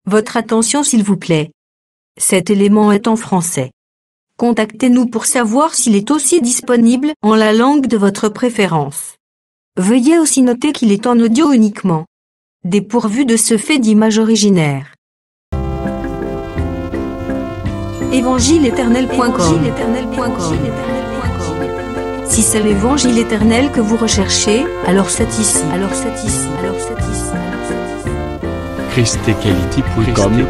Votre attention s'il vous plaît. Cet élément est en français. Contactez-nous pour savoir s'il est aussi disponible en la langue de votre préférence. Veuillez aussi noter qu'il est en audio uniquement. Dépourvu de ce fait d'image originaire. Évangile-éternel.com. Si c'est l'évangile éternel que vous recherchez, alors c'est ici. ChristEquality.com.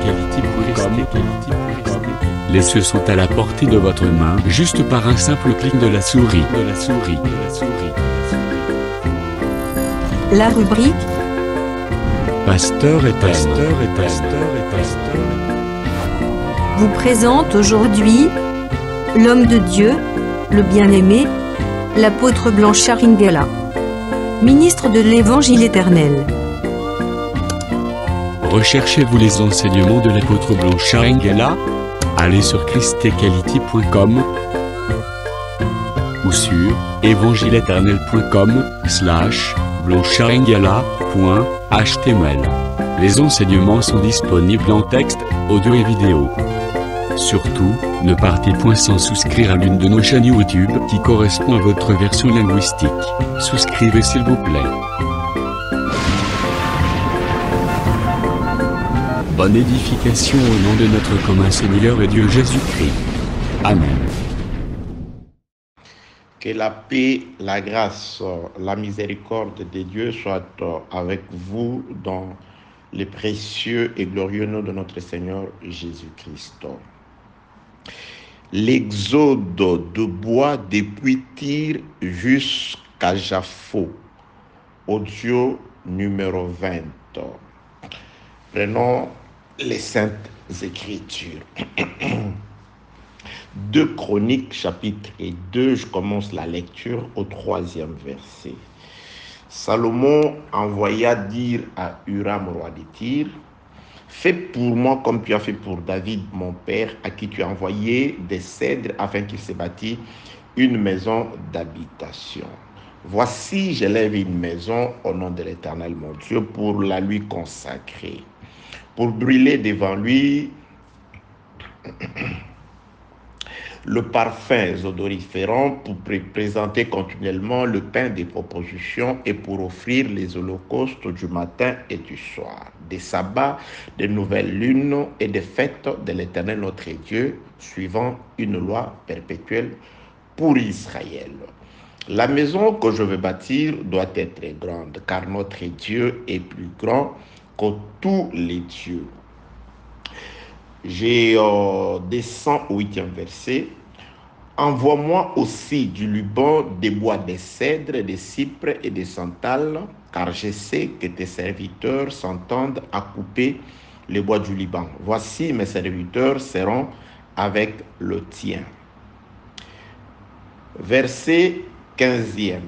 Les cieux sont à la portée de votre main, juste par un simple clic de la souris. La rubrique Pasteur éternel. vous présente aujourd'hui l'homme de Dieu, le bien-aimé, l'apôtre Blanchard Ingela, ministre de l'Évangile éternel. Recherchez-vous les enseignements de l'apôtre Blanchard Ingela? Allez sur ChristEquality.com ou sur evangileeternel.com/blancharengala.html. Les enseignements sont disponibles en texte, audio et vidéo. Surtout, ne partez point sans souscrire à l'une de nos chaînes YouTube qui correspond à votre version linguistique. Souscrivez s'il vous plaît. Bonne édification au nom de notre commun Seigneur et Dieu Jésus-Christ. Amen. Que la paix, la grâce, la miséricorde de Dieu soient avec vous dans le précieux et glorieux nom de notre Seigneur Jésus-Christ. L'exode de bois depuis Tyr jusqu'à Jaffo, audio numéro 20. Prenons les Saintes Écritures. 2 Chroniques, chapitre 2, je commence la lecture au 3e verset. Salomon envoya dire à Huram, roi de Tyr, « Fais pour moi comme tu as fait pour David, mon père, à qui tu as envoyé des cèdres afin qu'il se bâtisse une maison d'habitation. Voici, j'élève une maison au nom de l'Éternel, mon Dieu, pour la lui consacrer, pour brûler devant lui le parfum odoriférant, pour présenter continuellement le pain des propositions et pour offrir les holocaustes du matin et du soir, des sabbats, des nouvelles lunes et des fêtes de l'Éternel notre Dieu, suivant une loi perpétuelle pour Israël. La maison que je veux bâtir doit être grande, car notre Dieu est plus grand que tous les dieux. J'ai descends au 8e verset. Envoie-moi aussi du Liban des bois de cèdre, des cypres et des santales, car je sais que tes serviteurs s'entendent à couper les bois du Liban. Voici, mes serviteurs seront avec le tien. Verset 15e.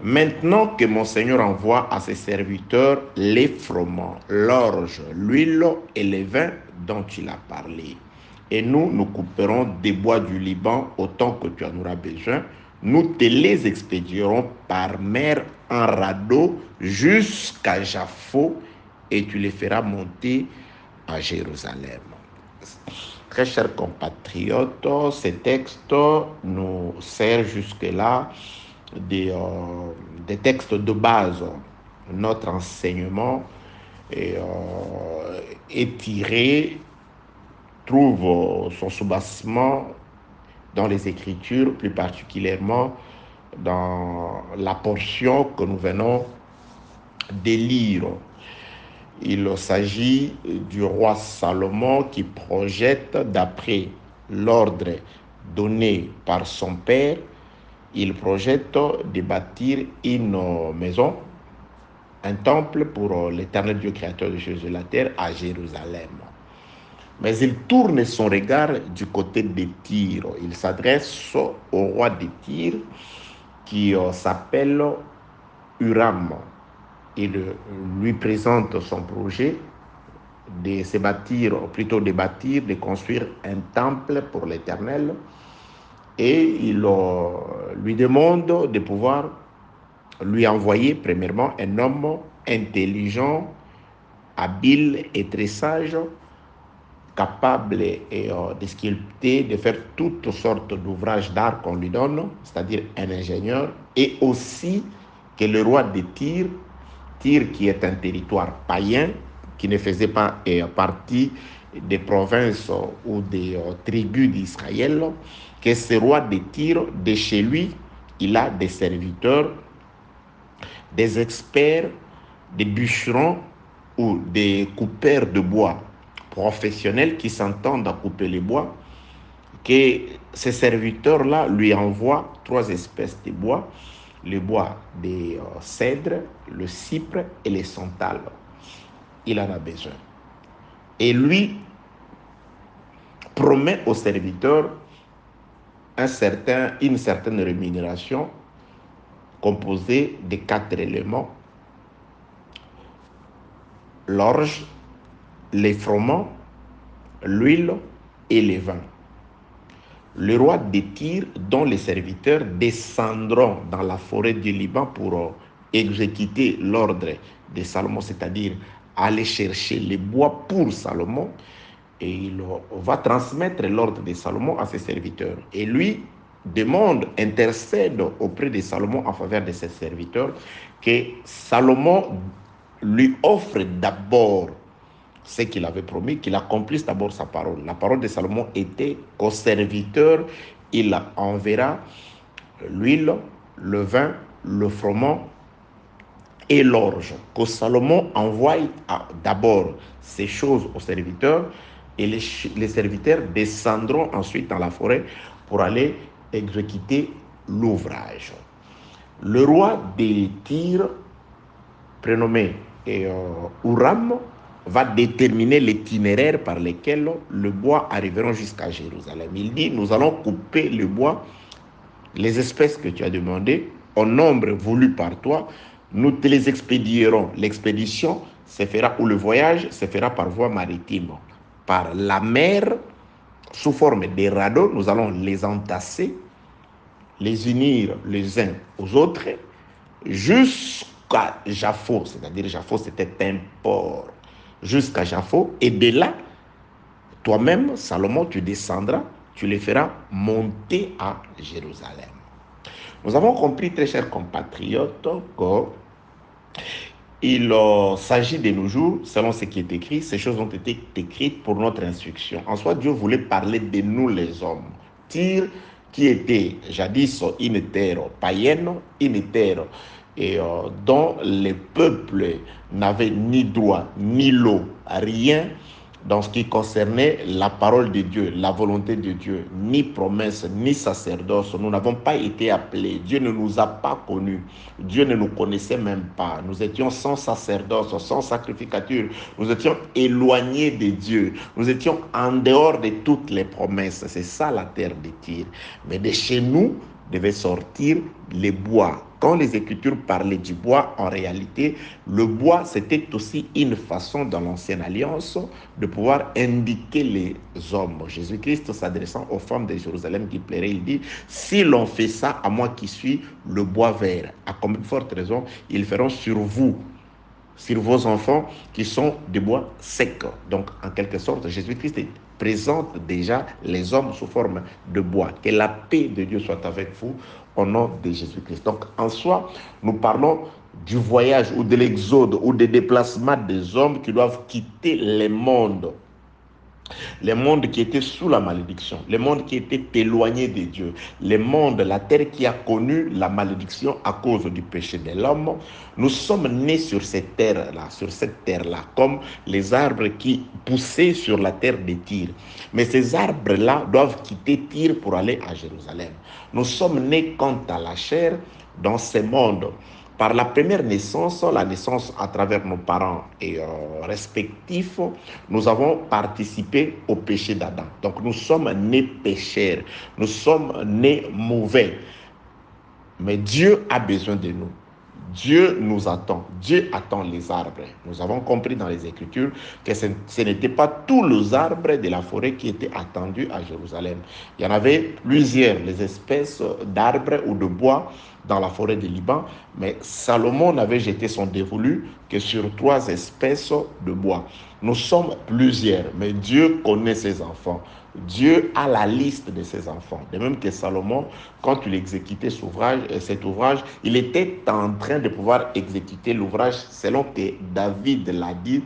Maintenant que mon Seigneur envoie à ses serviteurs les froment, l'orge, l'huile et les vins dont il a parlé. Et nous couperons des bois du Liban autant que tu en auras besoin. Nous te les expédierons par mer en radeau jusqu'à Jaffo et tu les feras monter à Jérusalem. Très chers compatriotes, ces textes nous servent jusque-là des textes de base. Notre enseignement est tiré, trouve son soubassement dans les Écritures, plus particulièrement dans la portion que nous venons de lire. Il s'agit du roi Salomon qui projette, d'après l'ordre donné par son père, il projette de bâtir une maison, un temple pour l'Éternel Dieu créateur de Jésus de la terre à Jérusalem. Mais il tourne son regard du côté de Tyr. Il s'adresse au roi de Tyr qui s'appelle Huram. Il lui présente son projet de se bâtir, plutôt de bâtir, de construire un temple pour l'Éternel. Et il lui demande de pouvoir lui envoyer premièrement un homme intelligent, habile et très sage, capable de sculpter, de faire toutes sortes d'ouvrages d'art qu'on lui donne, c'est-à-dire un ingénieur, et aussi que le roi de Tyr, Tyr qui est un territoire païen, qui ne faisait pas partie des provinces ou des tribus d'Israël, que ce roi de Tyr, de chez lui, il a des serviteurs, des experts, des bûcherons ou des coupeurs de bois professionnels qui s'entendent à couper les bois, que ces serviteurs-là lui envoient 3 espèces de bois, le bois des cèdres, le cypre et les santales. Il en a besoin. Et lui promet aux serviteurs une certaine rémunération composée de 4 éléments: l'orge, les froment, l'huile et les vins. Le roi de Tyr, dont les serviteurs descendront dans la forêt du Liban pour exécuter l'ordre de Salomon, c'est-à-dire aller chercher les bois pour Salomon, et il va transmettre l'ordre de Salomon à ses serviteurs. Et lui intercède auprès de Salomon en faveur de ses serviteurs, que Salomon lui offre d'abord ce qu'il avait promis, qu'il accomplisse d'abord sa parole. La parole de Salomon était qu'au serviteur, il enverra l'huile, le vin, le froment et l'orge. Que Salomon envoie d'abord ces choses aux serviteurs, et les serviteurs descendront ensuite dans la forêt pour aller exécuter l'ouvrage. Le roi de Tyr, prénommé Huram, va déterminer l'itinéraire par lequel le bois arriveront jusqu'à Jérusalem. Il dit: nous allons couper le bois, les espèces que tu as demandées, au nombre voulu par toi, nous te les expédierons. L'expédition se fera, ou le voyage se fera par voie maritime, par la mer, sous forme de radeaux. Nous allons les entasser, les unir les uns aux autres, jusqu'à Jaffo, c'est-à-dire Jaffo c'était un port, jusqu'à Jaffo, et de là, toi-même, Salomon, tu descendras, tu les feras monter à Jérusalem. Nous avons compris, très chers compatriotes, qu'il s'agit de nos jours, selon ce qui est écrit, ces choses ont été écrites pour notre instruction. En soi, Dieu voulait parler de nous les hommes. Tyr, qui était jadis une terre païenne, une terre dont les peuples n'avaient ni droit, ni l'eau, rien dans ce qui concernait la parole de Dieu, la volonté de Dieu, ni promesse, ni sacerdoce. Nous n'avons pas été appelés. Dieu ne nous a pas connus. Dieu ne nous connaissait même pas. Nous étions sans sacerdoce, sans sacrificature. Nous étions éloignés de Dieu. Nous étions en dehors de toutes les promesses. C'est ça la terre de Tyr. Mais de chez nous devait sortir les bois. Quand les Écritures parlaient du bois, en réalité, le bois, c'était aussi une façon dans l'Ancienne Alliance de pouvoir indiquer les hommes. Jésus-Christ, s'adressant aux femmes de Jérusalem qui pleuraient, il dit: si l'on fait ça, à moi qui suis le bois vert, à combien de forte raison ils feront sur vous, sur vos enfants qui sont des bois secs. Donc, en quelque sorte, Jésus-Christ présente déjà les hommes sous forme de bois. Que la paix de Dieu soit avec vous au nom de Jésus-Christ. Donc, en soi, nous parlons du voyage ou de l'exode ou des déplacements des hommes qui doivent quitter les mondes qui étaient sous la malédiction, les mondes qui étaient éloignés de Dieu, les mondes, la terre qui a connu la malédiction à cause du péché de l'homme. Nous sommes nés sur cette terre-là, comme les arbres qui poussaient sur la terre de Tyr. Mais ces arbres-là doivent quitter Tyr pour aller à Jérusalem. Nous sommes nés quant à la chair dans ces mondes. Par la première naissance, la naissance à travers nos parents respectifs, nous avons participé au péché d'Adam. Donc nous sommes nés pécheurs, nous sommes nés mauvais. Mais Dieu a besoin de nous. Dieu nous attend. Dieu attend les arbres. Nous avons compris dans les Écritures que ce n'étaient pas tous les arbres de la forêt qui étaient attendus à Jérusalem. Il y en avait plusieurs, les espèces d'arbres ou de bois dans la forêt du Liban, mais Salomon n'avait jeté son dévolu que sur 3 espèces de bois. Nous sommes plusieurs, mais Dieu connaît ses enfants. Dieu a la liste de ses enfants. De même que Salomon, quand il exécutait cet ouvrage, il était en train de pouvoir exécuter l'ouvrage selon que David l'a dit.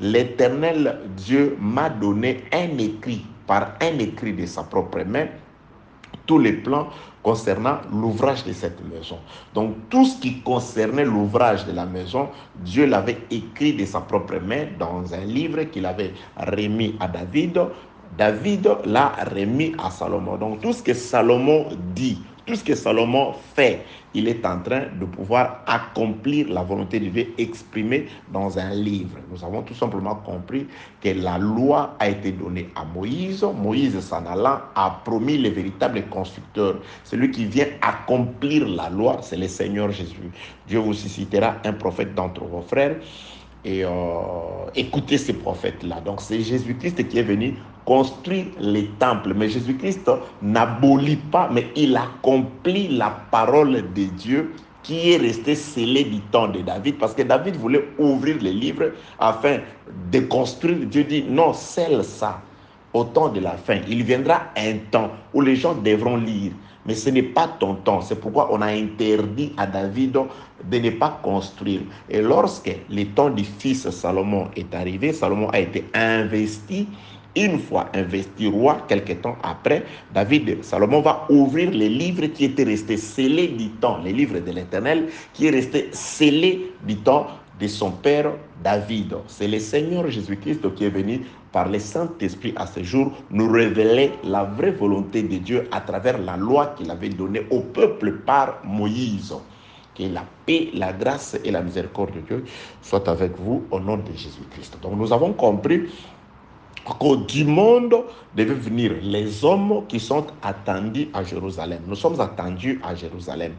L'Éternel Dieu m'a donné un écrit, par un écrit de sa propre main, tous les plans concernant l'ouvrage de cette maison. Donc tout ce qui concernait l'ouvrage de la maison, Dieu l'avait écrit de sa propre main dans un livre qu'il avait remis à David. David l'a remis à Salomon. Donc tout ce que Salomon dit, tout ce que Salomon fait, il est en train de pouvoir accomplir la volonté de Dieu exprimée dans un livre. Nous avons tout simplement compris que la loi a été donnée à Moïse. Moïse, s'en allant, a promis le véritable constructeur. Celui qui vient accomplir la loi, c'est le Seigneur Jésus. Dieu vous suscitera un prophète d'entre vos frères. Et écoutez ces prophètes-là. Donc c'est Jésus-Christ qui est venu construire les temples. Mais Jésus-Christ n'abolit pas, mais il accomplit la parole de Dieu qui est restée scellée du temps de David. Parce que David voulait ouvrir les livres afin de construire. Dieu dit non, scelle ça au temps de la fin. Il viendra un temps où les gens devront lire. Mais ce n'est pas ton temps. C'est pourquoi on a interdit à David de ne pas construire. Et lorsque le temps du fils Salomon est arrivé, Salomon a été investi. Une fois investi roi, quelque temps après, Salomon va ouvrir les livres qui étaient restés scellés du temps, les livres de l'Éternel, qui est resté scellé du temps de son père David. C'est le Seigneur Jésus-Christ qui est venu par le Saint-Esprit à ce jour nous révéler la vraie volonté de Dieu à travers la loi qu'il avait donnée au peuple par Moïse. Que la paix, la grâce et la miséricorde de Dieu soient avec vous au nom de Jésus-Christ. Donc nous avons compris que du monde devaient venir les hommes qui sont attendus à Jérusalem. Nous sommes attendus à Jérusalem.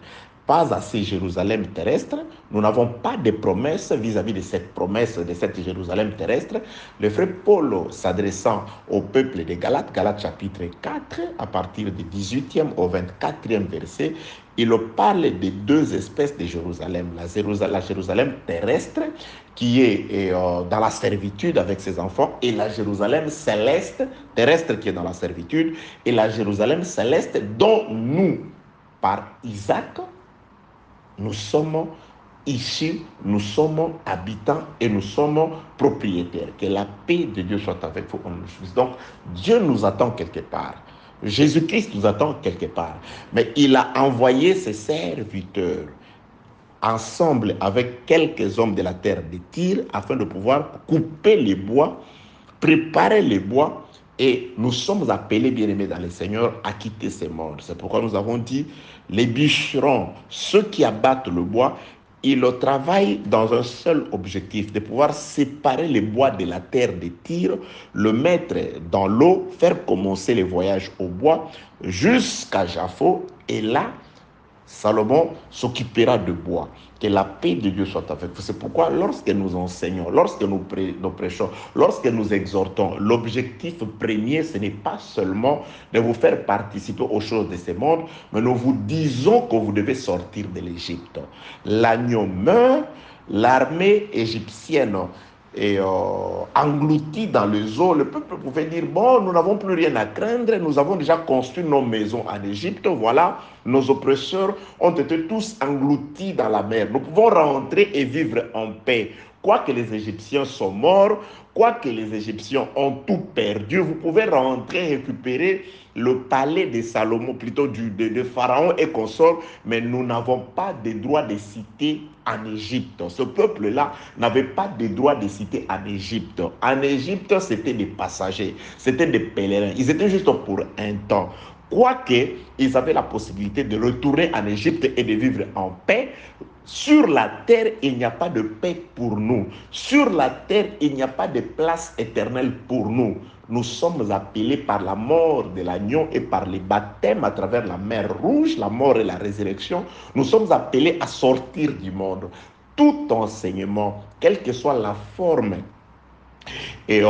Pas assez Jérusalem terrestre. Nous n'avons pas de promesses vis-à-vis de cette promesse de cette Jérusalem terrestre. Le frère Paul, s'adressant au peuple de Galates, Galates chapitre 4, à partir du 18e au 24e verset, il parle de 2 espèces de Jérusalem. La Jérusalem terrestre, qui est dans la servitude avec ses enfants, et la Jérusalem céleste, terrestre, qui est dans la servitude, et la Jérusalem céleste dont nous, par Isaac, nous sommes issus, nous sommes habitants et nous sommes propriétaires. Que la paix de Dieu soit avec vous. Donc, Dieu nous attend quelque part. Jésus-Christ nous attend quelque part. Mais il a envoyé ses serviteurs ensemble avec quelques hommes de la terre de Tyr afin de pouvoir couper les bois, préparer les bois. Et nous sommes appelés, bien-aimés dans le Seigneur, à quitter ces mondes. C'est pourquoi nous avons dit, les bûcherons, ceux qui abattent le bois, ils travaillent dans un seul objectif, de pouvoir séparer les bois de la terre de Tyr, le mettre dans l'eau, faire commencer les voyages au bois jusqu'à Japhos. Et là, Salomon s'occupera de bois. Que la paix de Dieu soit avec vous. C'est pourquoi lorsque nous enseignons, lorsque nous prêchons, lorsque nous exhortons, l'objectif premier, ce n'est pas seulement de vous faire participer aux choses de ce monde, mais nous vous disons que vous devez sortir de l'Égypte. L'agneau meurt, l'armée égyptienne est englouti dans les eaux. Le peuple pouvait dire, bon, nous n'avons plus rien à craindre, nous avons déjà construit nos maisons en Égypte, voilà, nos oppresseurs ont été tous engloutis dans la mer. Nous pouvons rentrer et vivre en paix. Quoique les Égyptiens sont morts, quoique les Égyptiens ont tout perdu, vous pouvez rentrer et récupérer le palais de Salomon, plutôt de Pharaon et consorts, mais nous n'avons pas de droit de cité en Égypte. Ce peuple-là n'avait pas de droit de cité en Égypte. En Égypte, c'était des passagers, c'était des pèlerins. Ils étaient juste pour un temps. Quoique, ils avaient la possibilité de retourner en Égypte et de vivre en paix. Sur la terre, il n'y a pas de paix pour nous. Sur la terre, il n'y a pas de place éternelle pour nous. Nous sommes appelés par la mort de l'agneau et par les baptêmes à travers la mer Rouge, la mort et la résurrection. Nous sommes appelés à sortir du monde. Tout enseignement, quelle que soit la forme et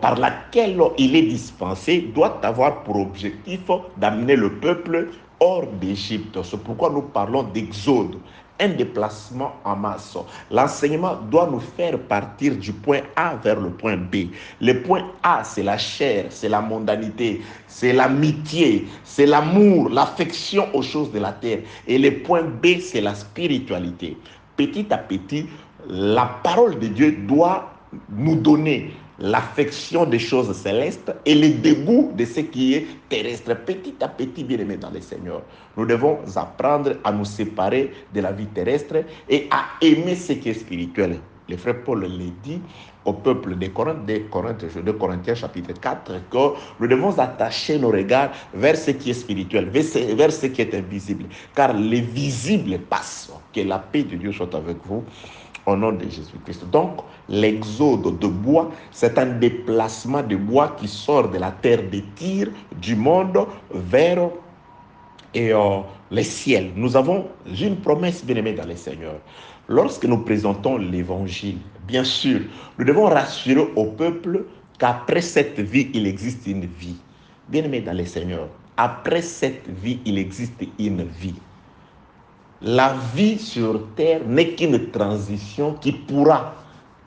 par laquelle il est dispensé, doit avoir pour objectif d'amener le peuple hors d'Égypte. C'est pourquoi nous parlons d'exode, un déplacement en masse. L'enseignement doit nous faire partir du point A vers le point B. Le point A, c'est la chair, c'est la mondanité, c'est l'amitié, c'est l'amour, l'affection aux choses de la terre. Et le point B, c'est la spiritualité. Petit à petit, la parole de Dieu doit nous donner l'affection des choses célestes et le dégoût de ce qui est terrestre. Petit à petit, bien aimés dans le Seigneur, nous devons apprendre à nous séparer de la vie terrestre et à aimer ce qui est spirituel. Le frère Paul l'a dit au peuple de Corinthe, de Corinthiens chapitre 4, que nous devons attacher nos regards vers ce qui est spirituel, vers ce qui est invisible, car les visibles passent. Que la paix de Dieu soit avec vous. Au nom de Jésus-Christ. Donc, l'exode de bois, c'est un déplacement de bois qui sort de la terre de Tyr, du monde, vers les ciels. Nous avons une promesse, bien-aimée dans le Seigneur. Lorsque nous présentons l'évangile, bien sûr, nous devons rassurer au peuple qu'après cette vie, il existe une vie. Bien-aimé dans le Seigneur, après cette vie, il existe une vie. La vie sur terre n'est qu'une transition qui pourra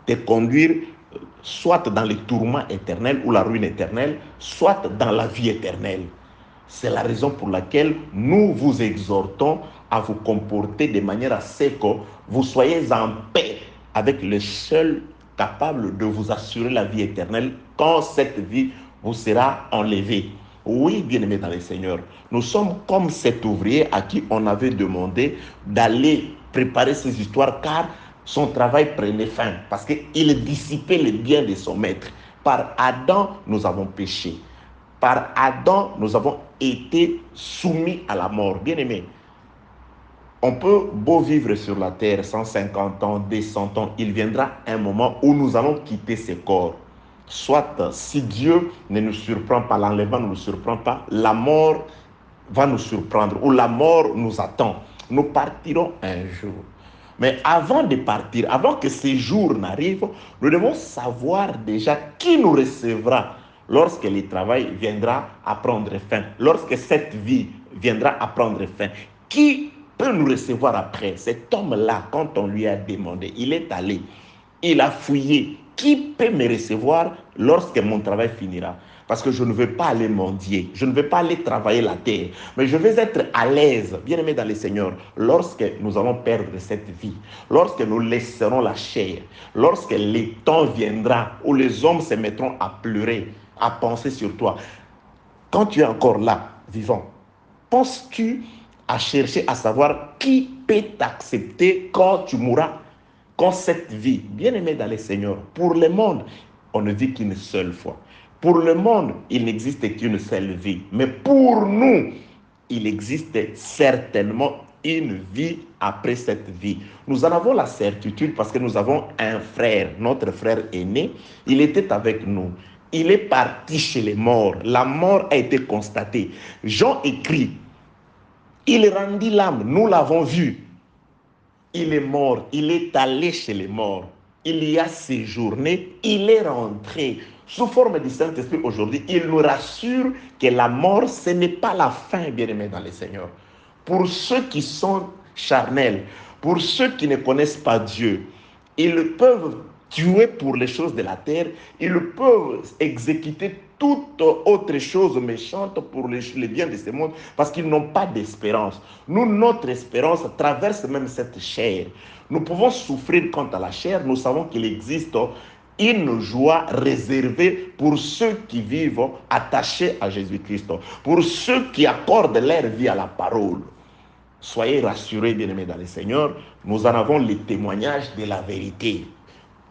te conduire soit dans les tourments éternels ou la ruine éternelle, soit dans la vie éternelle. C'est la raison pour laquelle nous vous exhortons à vous comporter de manière à ce que vous soyez en paix avec le seul capable de vous assurer la vie éternelle quand cette vie vous sera enlevée. Oui, bien-aimés dans le Seigneur, nous sommes comme cet ouvrier à qui on avait demandé d'aller préparer ses histoires car son travail prenait fin parce qu'il dissipait les biens de son maître. Par Adam, nous avons péché. Par Adam, nous avons été soumis à la mort. Bien-aimés, on peut beau vivre sur la terre 150 ans, 200 ans, il viendra un moment où nous allons quitter ce corps. Soit si Dieu ne nous surprend pas, l'enlèvement ne nous surprend pas, la mort va nous surprendre ou la mort nous attend. Nous partirons un jour. Mais avant de partir, avant que ce jour n'arrive, nous devons savoir déjà qui nous recevra lorsque le travail viendra à prendre fin, lorsque cette vie viendra à prendre fin. Qui peut nous recevoir après? Cet homme-là, quand on lui a demandé, il est allé, il a fouillé. Qui peut me recevoir lorsque mon travail finira? Parce que je ne veux pas aller mendier, je ne veux pas aller travailler la terre, mais je veux être à l'aise, bien aimé dans le Seigneur, lorsque nous allons perdre cette vie, lorsque nous laisserons la chair, lorsque le temps viendra où les hommes se mettront à pleurer, à penser sur toi. Quand tu es encore là, vivant, penses-tu à chercher à savoir qui peut t'accepter quand tu mourras? Quand cette vie, bien aimée dans le Seigneur, pour le monde, on ne vit qu'une seule fois. Pour le monde, il n'existe qu'une seule vie. Mais pour nous, il existe certainement une vie après cette vie. Nous en avons la certitude parce que nous avons un frère, notre frère aîné. Il était avec nous. Il est parti chez les morts. La mort a été constatée. Jean écrit, il rendit l'âme, nous l'avons vu. Il est mort, il est allé chez les morts, il y a séjourné, il est rentré. Sous forme du Saint-Esprit aujourd'hui, il nous rassure que la mort, ce n'est pas la fin, bien-aimés dans le Seigneur. Pour ceux qui sont charnels, pour ceux qui ne connaissent pas Dieu, ils peuvent tuer pour les choses de la terre, ils peuvent exécuter toute autre chose méchante pour les biens de ce monde parce qu'ils n'ont pas d'espérance. Nous, notre espérance traverse même cette chair. Nous pouvons souffrir quant à la chair, nous savons qu'il existe une joie réservée pour ceux qui vivent attachés à Jésus-Christ, pour ceux qui accordent leur vie à la parole. Soyez rassurés, bien-aimés dans le Seigneur, nous en avons les témoignages de la vérité.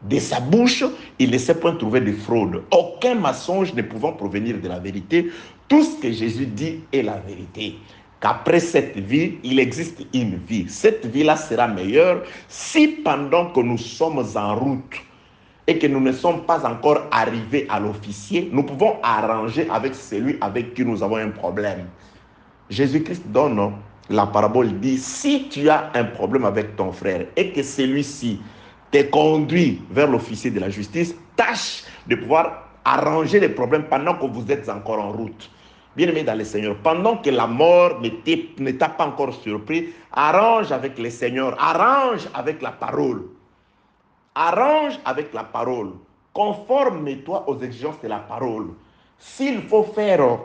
De sa bouche, il ne s'est point trouvé de fraude. Aucun mensonge ne pouvant provenir de la vérité. Tout ce que Jésus dit est la vérité. Qu'après cette vie, il existe une vie. Cette vie-là sera meilleure si pendant que nous sommes en route et que nous ne sommes pas encore arrivés à l'officier, nous pouvons arranger avec celui avec qui nous avons un problème. Jésus-Christ donne la parabole, dit, si tu as un problème avec ton frère et que celui-ci te conduit vers l'officier de la justice, tâche de pouvoir arranger les problèmes pendant que vous êtes encore en route. Bien-aimé dans le Seigneur, pendant que la mort ne t'a pas encore surpris, arrange avec le Seigneur, arrange avec la parole. Arrange avec la parole. Conforme-toi aux exigences de la parole. S'il faut faire,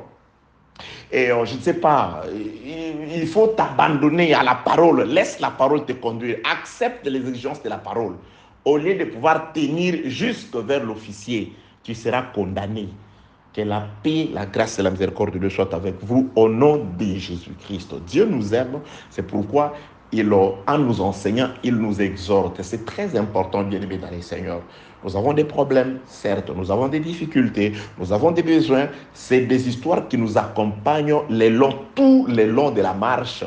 je ne sais pas, il faut t'abandonner à la parole. Laisse la parole te conduire. Accepte les exigences de la parole. Au lieu de pouvoir tenir jusque vers l'officier, tu seras condamné. Que la paix, la grâce et la miséricorde de Dieu soient avec vous au nom de Jésus-Christ. Dieu nous aime, c'est pourquoi en nous enseignant, il nous exhorte. C'est très important, bien-aimés dans les Seigneurs. Nous avons des problèmes, certes, nous avons des difficultés, nous avons des besoins. C'est des histoires qui nous accompagnent tout le long de la marche,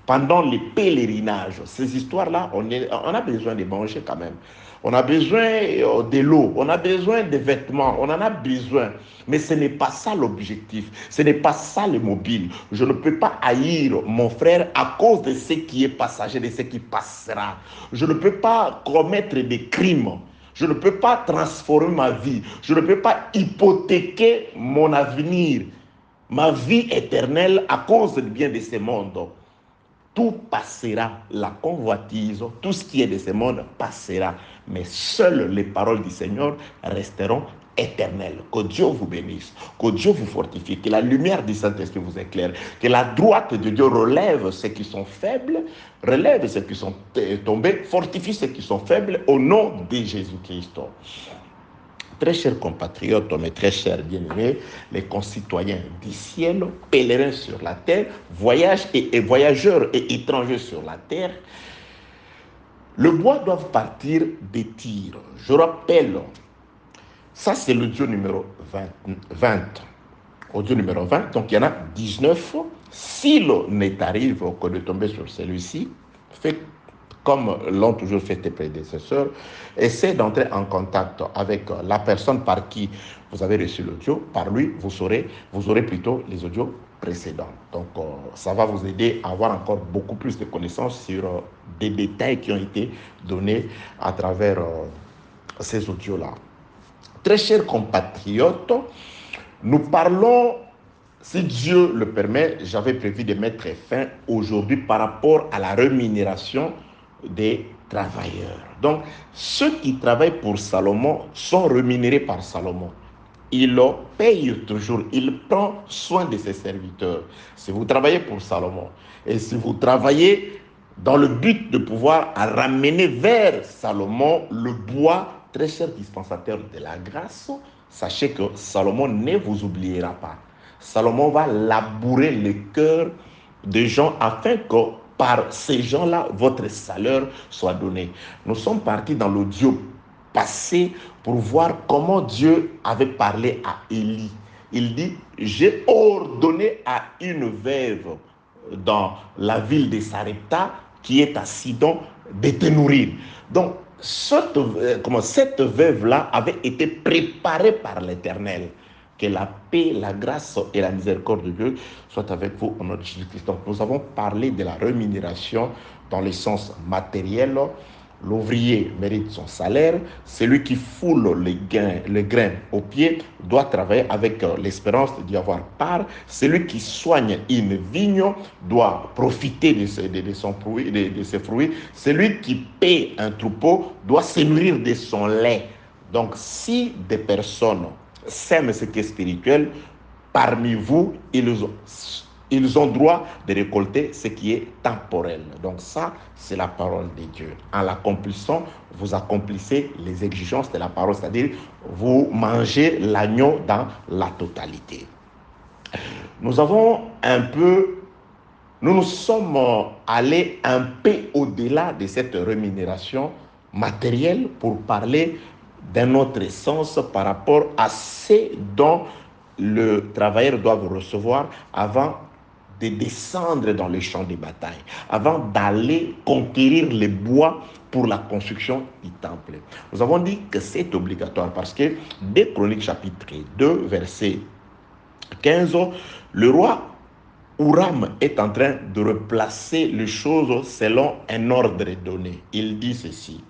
pendant les pèlerinages. Ces histoires-là, on a besoin de manger quand même. On a besoin de l'eau, on a besoin de vêtements, on en a besoin. Mais ce n'est pas ça l'objectif, ce n'est pas ça le mobile. Je ne peux pas haïr mon frère à cause de ce qui est passager, de ce qui passera. Je ne peux pas commettre des crimes. Je ne peux pas transformer ma vie. Je ne peux pas hypothéquer mon avenir, ma vie éternelle à cause du bien de ce monde. Tout passera, la convoitise, tout ce qui est de ce monde passera. Mais seules les paroles du Seigneur resteront éternelles. Que Dieu vous bénisse, que Dieu vous fortifie, que la lumière du Saint-Esprit vous éclaire, que la droite de Dieu relève ceux qui sont faibles, relève ceux qui sont tombés, fortifie ceux qui sont faibles au nom de Jésus-Christ. Très chers compatriotes, mes très chers bien-aimés, les concitoyens du ciel, pèlerins sur la terre, voyageurs et étrangers sur la terre, le bois doit partir des tirs. Je rappelle, ça c'est le Dieu numéro 20. Au Dieu numéro 20, donc il y en a 19. S'il n'est arrive que de tomber sur celui-ci, faites comme l'ont toujours fait tes prédécesseurs, essaie d'entrer en contact avec la personne par qui vous avez reçu l'audio. Par lui, vous aurez plutôt les audios précédents. Donc, ça va vous aider à avoir encore beaucoup plus de connaissances sur des détails qui ont été donnés à travers ces audios-là. Très chers compatriotes, nous parlons, si Dieu le permet, j'avais prévu de mettre fin aujourd'hui par rapport à la rémunération des travailleurs. Donc, ceux qui travaillent pour Salomon sont rémunérés par Salomon. Il le paye toujours, il prend soin de ses serviteurs. Si vous travaillez pour Salomon, et si vous travaillez dans le but de pouvoir ramener vers Salomon le bois, très cher dispensateur de la grâce, sachez que Salomon ne vous oubliera pas. Salomon va labourer le cœur des gens afin que par ces gens-là, votre salaire soit donné. Nous sommes partis dans l'audio passé pour voir comment Dieu avait parlé à Élie. Il dit, j'ai ordonné à une veuve dans la ville de Sarepta, qui est à Sidon, de te nourrir. Donc, cette veuve-là avait été préparée par l'Éternel. Que la paix, la grâce et la miséricorde de Dieu soient avec vous au nom de Jésus-Christ. Donc, nous avons parlé de la rémunération dans le sens matériel. L'ouvrier mérite son salaire. Celui qui foule le grain au pied doit travailler avec l'espérance d'y avoir part. Celui qui soigne une vigne doit profiter de ses fruits. Celui qui paie un troupeau doit se nourrir de son lait. Donc, si des personnes sèment ce qui est spirituel, parmi vous, ils ont droit de récolter ce qui est temporel. Donc ça, c'est la parole de Dieu. En l'accomplissant, vous accomplissez les exigences de la parole, c'est-à-dire vous mangez l'agneau dans la totalité. Nous sommes allés un peu au-delà de cette rémunération matérielle pour parler d'un autre sens par rapport à ce dont le travailleur doit recevoir avant de descendre dans les champs de bataille, avant d'aller conquérir les bois pour la construction du temple. Nous avons dit que c'est obligatoire parce que dès Chroniques chapitre 2, verset 15, le roi Huram est en train de replacer les choses selon un ordre donné. Il dit ceci.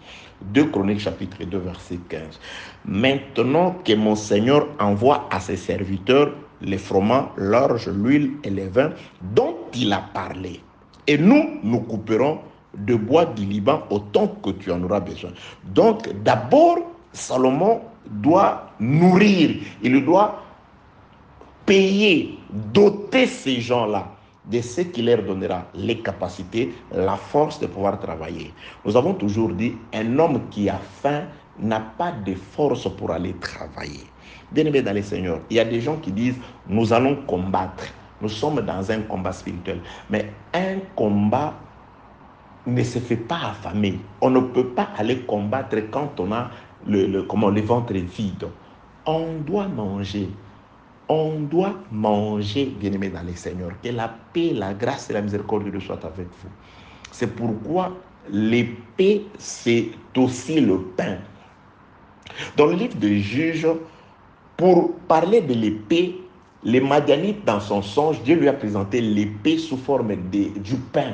2 Chroniques chapitre 2 verset 15. Maintenant que mon Seigneur envoie à ses serviteurs les froment, l'orge, l'huile et les vins dont il a parlé. Et nous couperons de bois du Liban autant que tu en auras besoin. Donc, d'abord, Salomon doit nourrir, il doit payer, doter ces gens-là de ce qui leur donnera les capacités, la force de pouvoir travailler. Nous avons toujours dit, un homme qui a faim n'a pas de force pour aller travailler. Bien-aimés dans les Seigneurs, il y a des gens qui disent, nous allons combattre. Nous sommes dans un combat spirituel. Mais un combat ne se fait pas affamer. On ne peut pas aller combattre quand on a le ventre vide. On doit manger. On doit manger, bien-aimés dans les Seigneurs. Que la paix, la grâce et la miséricorde de Dieu soient avec vous. C'est pourquoi l'épée, c'est aussi le pain. Dans le livre de Juges, pour parler de l'épée, les Madianites, dans son songe, Dieu lui a présenté l'épée sous forme du pain.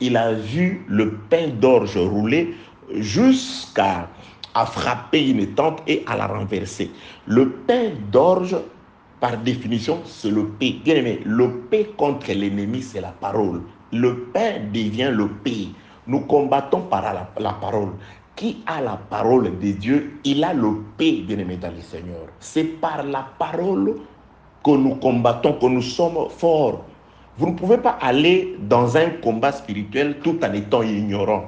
Il a vu le pain d'orge rouler jusqu'à frapper une tente et à la renverser. Le pain d'orge, par définition, c'est le paix. Bien aimé, le paix contre l'ennemi, c'est la parole. Le pain devient le paix. Nous combattons par la parole. Qui a la parole de Dieu, il a le paix, bien aimé dans le Seigneur. C'est par la parole que nous combattons, que nous sommes forts. Vous ne pouvez pas aller dans un combat spirituel tout en étant ignorant.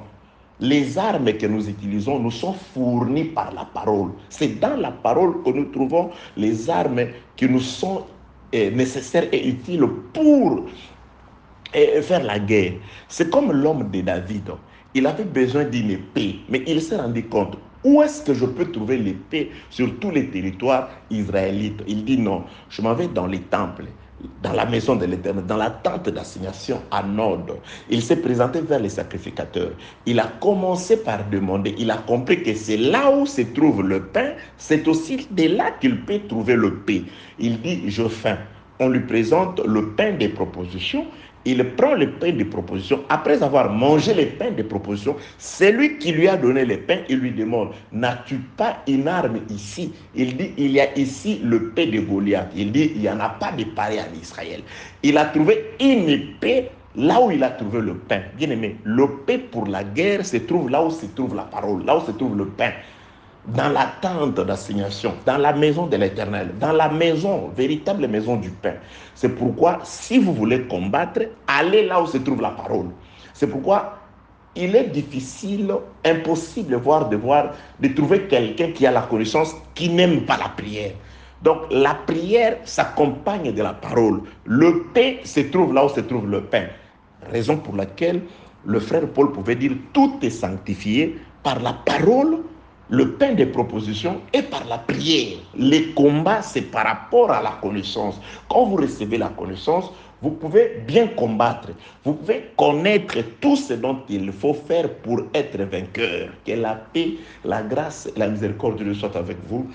Les armes que nous utilisons nous sont fournies par la parole. C'est dans la parole que nous trouvons les armes qui nous sont nécessaires et utiles pour faire la guerre. C'est comme l'homme de David. Il avait besoin d'une épée, mais il s'est rendu compte, où est-ce que je peux trouver l'épée sur tous les territoires israélites? Il dit non, je m'en vais dans les temples, dans la maison de l'Éternel, dans la tente d'assignation à Nod. Il s'est présenté vers les sacrificateurs. Il a commencé par demander, il a compris que c'est là où se trouve le pain, c'est aussi de là qu'il peut trouver le pain. Il dit, je faim. On lui présente le pain des propositions. Il prend le pain de proposition. Après avoir mangé le pain de proposition, celui qui lui a donné le pain, il lui demande, n'as-tu pas une arme ici? Il dit, il y a ici le pain de Goliath. Il dit, il n'y en a pas de pareil en Israël. Il a trouvé une épée là où il a trouvé le pain. Bien aimé, le pain pour la guerre se trouve là où se trouve la parole, là où se trouve le pain. Dans la tente d'assignation, dans la maison de l'Éternel, dans la maison, véritable maison du pain. C'est pourquoi, si vous voulez combattre, allez là où se trouve la parole. C'est pourquoi il est difficile, impossible de trouver quelqu'un qui a la connaissance, qui n'aime pas la prière. Donc la prière s'accompagne de la parole. Le pain se trouve là où se trouve le pain. Raison pour laquelle le frère Paul pouvait dire, tout est sanctifié par la parole, le pain des propositions et par la prière. Les combats, c'est par rapport à la connaissance. Quand vous recevez la connaissance, vous pouvez bien combattre. Vous pouvez connaître tout ce dont il faut faire pour être vainqueur. Que la paix, la grâce et la miséricorde de Dieu soient avec vous.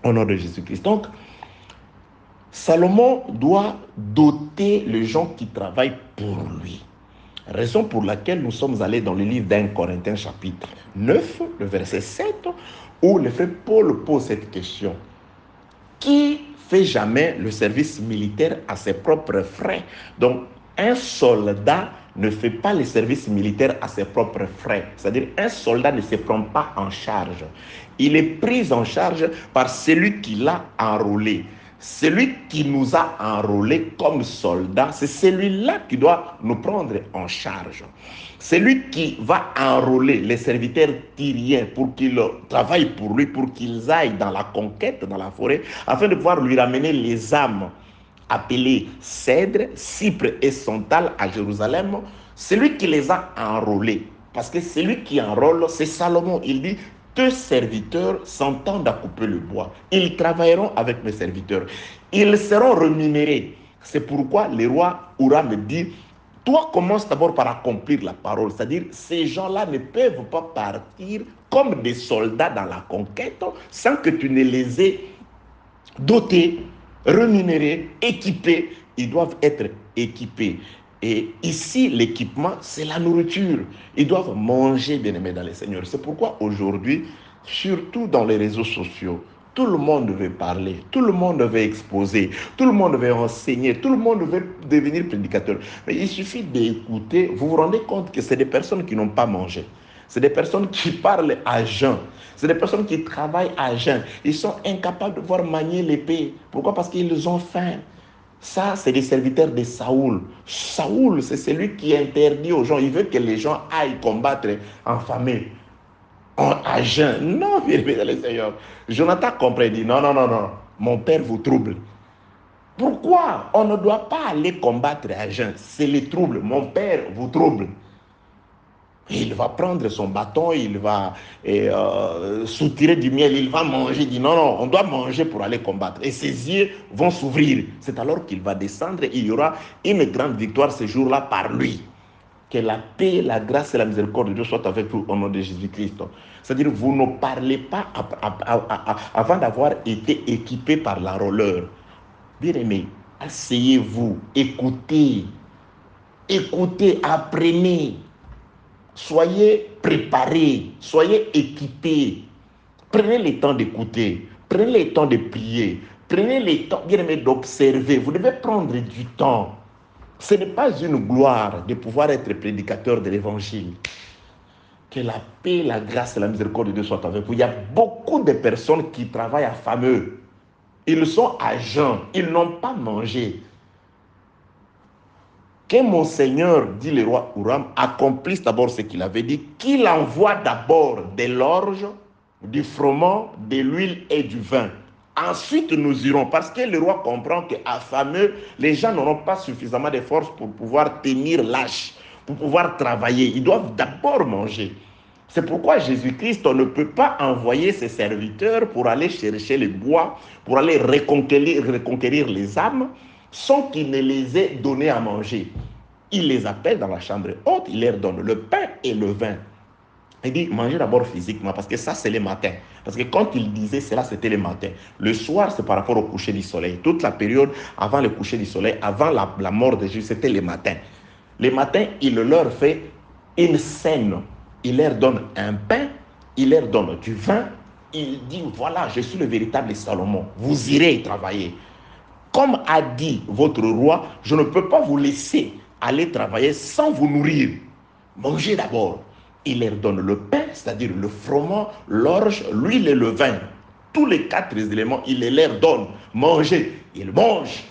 Au nom de Jésus-Christ. Donc, Salomon doit doter les gens qui travaillent pour lui. Raison pour laquelle nous sommes allés dans le livre d'1 Corinthiens chapitre 9, le verset 7, où le frère Paul pose cette question. Qui fait jamais le service militaire à ses propres frais? Donc, un soldat ne fait pas le service militaire à ses propres frais. C'est-à-dire, un soldat ne se prend pas en charge. Il est pris en charge par celui qui l'a enrôlé. Celui qui nous a enrôlés comme soldats, c'est celui-là qui doit nous prendre en charge. Celui qui va enrôler les serviteurs tyriens pour qu'ils travaillent pour lui, pour qu'ils aillent dans la conquête, dans la forêt, afin de pouvoir lui ramener les âmes appelées cèdre, cypre et santal à Jérusalem, celui qui les a enrôlés. Parce que celui qui enrôle, c'est Salomon. Il dit, deux serviteurs s'entendent à couper le bois. Ils travailleront avec mes serviteurs. Ils seront rémunérés. C'est pourquoi le roi Huram dit, toi commence d'abord par accomplir la parole. C'est-à-dire, ces gens-là ne peuvent pas partir comme des soldats dans la conquête sans que tu ne les aies dotés, rémunérés, équipés. Ils doivent être équipés. Et ici, l'équipement, c'est la nourriture. Ils doivent manger, bien-aimés dans les Seigneurs. C'est pourquoi aujourd'hui, surtout dans les réseaux sociaux, Tout le monde veut parler, tout le monde veut exposer, tout le monde veut enseigner, tout le monde veut devenir prédicateur. Mais il suffit d'écouter, vous vous rendez compte que c'est des personnes qui n'ont pas mangé. C'est des personnes qui parlent à jeun. C'est des personnes qui travaillent à jeun. Ils sont incapables de voir manier l'épée. Pourquoi? Parce qu'ils ont faim. Ça, c'est des serviteurs de Saoul. Saoul, c'est celui qui interdit aux gens. Il veut que les gens aillent combattre en famille. À jeun. Non, bien aimé dans le Seigneur. Jonathan comprend, il dit, non, non, non, non. Mon père vous trouble. Pourquoi? On ne doit pas aller combattre à jeun. C'est les troubles. Mon père vous trouble. Il va prendre son bâton, il va soutirer du miel, il va manger. Il dit non, non, on doit manger pour aller combattre. Et ses yeux vont s'ouvrir. C'est alors qu'il va descendre et il y aura une grande victoire ce jour-là par lui. Que la paix, la grâce et la miséricorde de Dieu soient avec vous au nom de Jésus-Christ. C'est-à-dire, vous ne parlez pas avant d'avoir été équipé par l'enrôleur. Bien-aimé, asseyez-vous, écoutez, écoutez, apprenez. Soyez préparés, soyez équipés. Prenez le temps d'écouter, prenez le temps de prier, prenez le temps, bien aimé, d'observer. Vous devez prendre du temps. Ce n'est pas une gloire de pouvoir être prédicateur de l'évangile. Que la paix, la grâce et la miséricorde de Dieu soient avec vous. Il y a beaucoup de personnes qui travaillent à fameux. Ils sont à jeun, ils n'ont pas mangé. Que mon Seigneur, dit le roi Huram, accomplisse d'abord ce qu'il avait dit, qu'il envoie d'abord de l'orge, du froment, de l'huile et du vin. Ensuite, nous irons, parce que le roi comprend qu'affameux, les gens n'auront pas suffisamment de force pour pouvoir tenir l'âge, pour pouvoir travailler. Ils doivent d'abord manger. C'est pourquoi Jésus-Christ, on ne peut pas envoyer ses serviteurs pour aller chercher le bois, pour aller reconquérir les âmes, sans qu'il ne les ait donnés à manger. Il les appelle dans la chambre haute, il leur donne le pain et le vin. Il dit, mangez d'abord physiquement, parce que ça, c'est le matin. Parce que quand il disait cela, c'était le matin. Le soir, c'est par rapport au coucher du soleil. Toute la période avant le coucher du soleil, avant la mort de Jésus, c'était le matin. Le matin, il leur fait une scène. Il leur donne un pain, il leur donne du vin. Il dit, voilà, je suis le véritable Salomon. Vous irez travailler. Comme a dit votre roi, je ne peux pas vous laisser aller travailler sans vous nourrir. Mangez d'abord. Il leur donne le pain, c'est-à-dire le froment, l'orge, l'huile et le vin. Tous les 4 éléments, il les leur donne. Mangez. Ils mangent.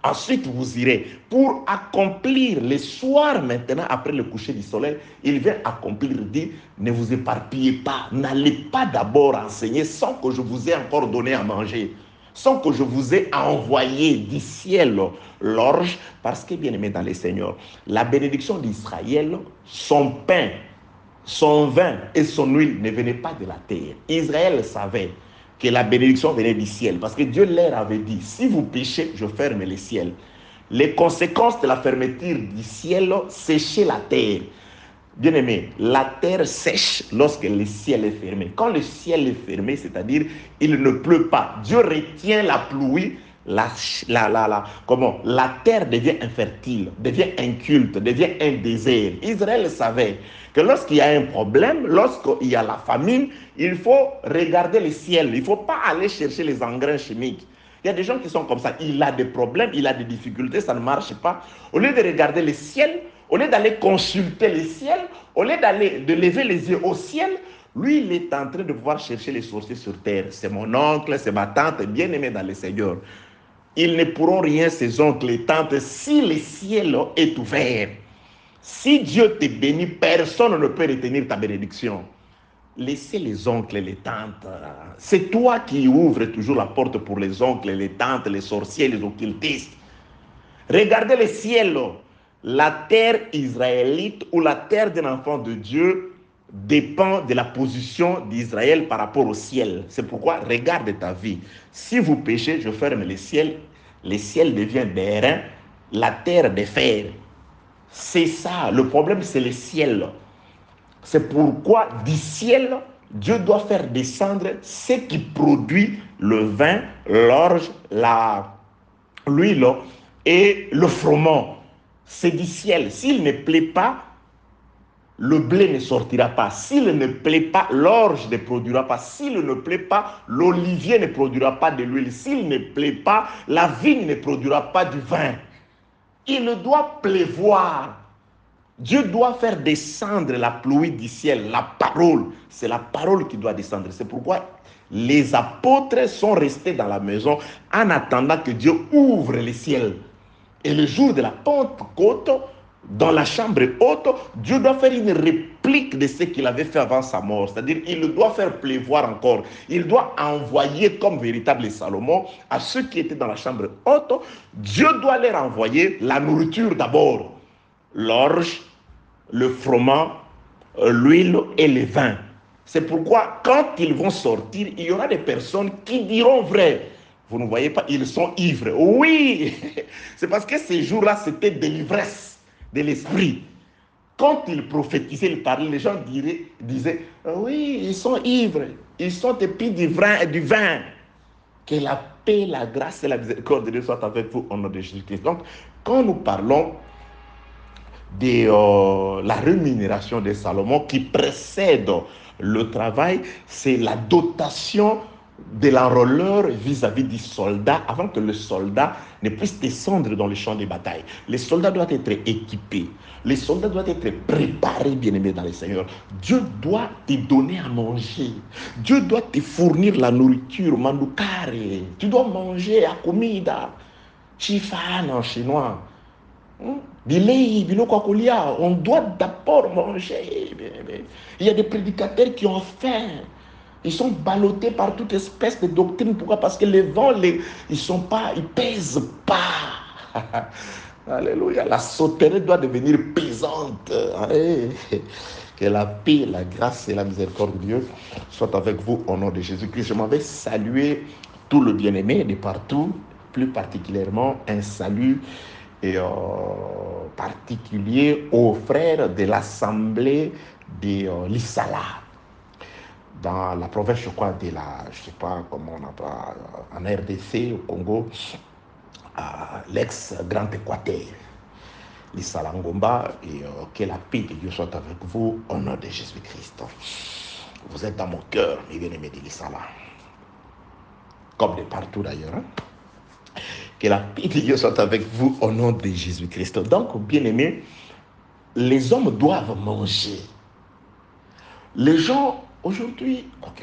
Ensuite, vous irez. Pour accomplir le soir maintenant, après le coucher du soleil, il vient accomplir, il dit, ne vous éparpillez pas. N'allez pas d'abord enseigner sans que je vous ai encore donné à manger. Sans que je vous ai envoyé du ciel l'orge, parce que, bien aimé dans les Seigneurs, la bénédiction d'Israël, son pain, son vin et son huile ne venaient pas de la terre. Israël savait que la bénédiction venait du ciel, parce que Dieu leur avait dit, si vous péchez, je ferme les ciels. Les conséquences de la fermeture du ciel, sécher la terre. Bien aimé, la terre sèche lorsque le ciel est fermé. Quand le ciel est fermé, c'est-à-dire il ne pleut pas. Dieu retient la pluie, la terre devient infertile, devient inculte, devient un désert. Israël savait que lorsqu'il y a un problème, lorsqu'il y a la famine, il faut regarder le ciel. Il ne faut pas aller chercher les engrais chimiques. Il y a des gens qui sont comme ça. Il a des problèmes, il a des difficultés, ça ne marche pas. Au lieu de regarder le ciel, au lieu d'aller consulter le ciel, au lieu de lever les yeux au ciel, lui, il est en train de pouvoir chercher les sorciers sur terre. C'est mon oncle, c'est ma tante, bien aimée dans le Seigneur. Ils ne pourront rien, ces oncles et tantes, si le ciel est ouvert. Si Dieu te bénit, personne ne peut retenir ta bénédiction. Laissez les oncles et les tantes. C'est toi qui ouvres toujours la porte pour les oncles, les tantes, les sorciers, les occultistes. Regardez le ciel. La terre israélite ou la terre d'un enfant de Dieu dépend de la position d'Israël par rapport au ciel. C'est pourquoi, regarde ta vie. Si vous péchez, je ferme le ciel devient d'airain, la terre de fer. C'est ça, le problème c'est le ciel. C'est pourquoi du ciel, Dieu doit faire descendre ce qui produit le vin, l'orge, l'huile et le froment. C'est du ciel. S'il ne plaît pas, le blé ne sortira pas. S'il ne plaît pas, l'orge ne produira pas. S'il ne plaît pas, l'olivier ne produira pas de l'huile. S'il ne plaît pas, la vigne ne produira pas du vin. Il doit pleuvoir. Dieu doit faire descendre la pluie du ciel, la parole. C'est la parole qui doit descendre. C'est pourquoi les apôtres sont restés dans la maison en attendant que Dieu ouvre le ciel. Et le jour de la Pentecôte, dans la chambre haute, Dieu doit faire une réplique de ce qu'il avait fait avant sa mort. C'est-à-dire, il doit faire pleuvoir encore. Il doit envoyer comme véritable Salomon à ceux qui étaient dans la chambre haute. Dieu doit leur envoyer la nourriture d'abord. L'orge, le froment, l'huile et le vin. C'est pourquoi quand ils vont sortir, il y aura des personnes qui diront vrai. Vous ne voyez pas, ils sont ivres. Oui, c'est parce que ces jours-là, c'était de l'ivresse de l'esprit. Quand ils prophétisaient, ils parlaient, les gens disaient, oui, ils sont ivres, ils sont épris du vin. Que la paix, la grâce et la miséricorde de Dieu soient avec vous au nom de Jésus-Christ. Donc, quand nous parlons de la rémunération de Salomon qui précède le travail, c'est la dotation de l'enrôleur vis-à-vis du soldat avant que le soldat ne puisse descendre dans le champ de bataille. Les soldats doivent être équipés. Les soldats doivent être préparés, bien-aimés dans le Seigneur. Dieu doit te donner à manger. Dieu doit te fournir la nourriture, mandukare. Tu dois manger à comida. Chifan en chinois. On doit d'abord manger. Il y a des prédicateurs qui ont faim. Ils sont ballottés par toute espèce de doctrine. Pourquoi? Parce que les vents, ils pèsent pas. Alléluia. La sauterelle doit devenir pesante. Que la paix, la grâce et la miséricorde de Dieu soient avec vous au nom de Jésus-Christ. Je m'en vais saluer tout le bien-aimé de partout, plus particulièrement un salut particulier aux frères de l'assemblée de l'Issala. Dans la province, je crois, je ne sais pas comment on appelle, en RDC, au Congo, à l'ex-Grand Équateur, l'Issala Ngomba, et que la paix de Dieu soit avec vous au nom de Jésus-Christ. Vous êtes dans mon cœur, mes bien-aimés de l'Issala, comme de partout d'ailleurs. Que la paix de Dieu soit avec vous au nom de Jésus-Christ. Donc, bien-aimés, les hommes doivent manger. Les gens, aujourd'hui... Ok.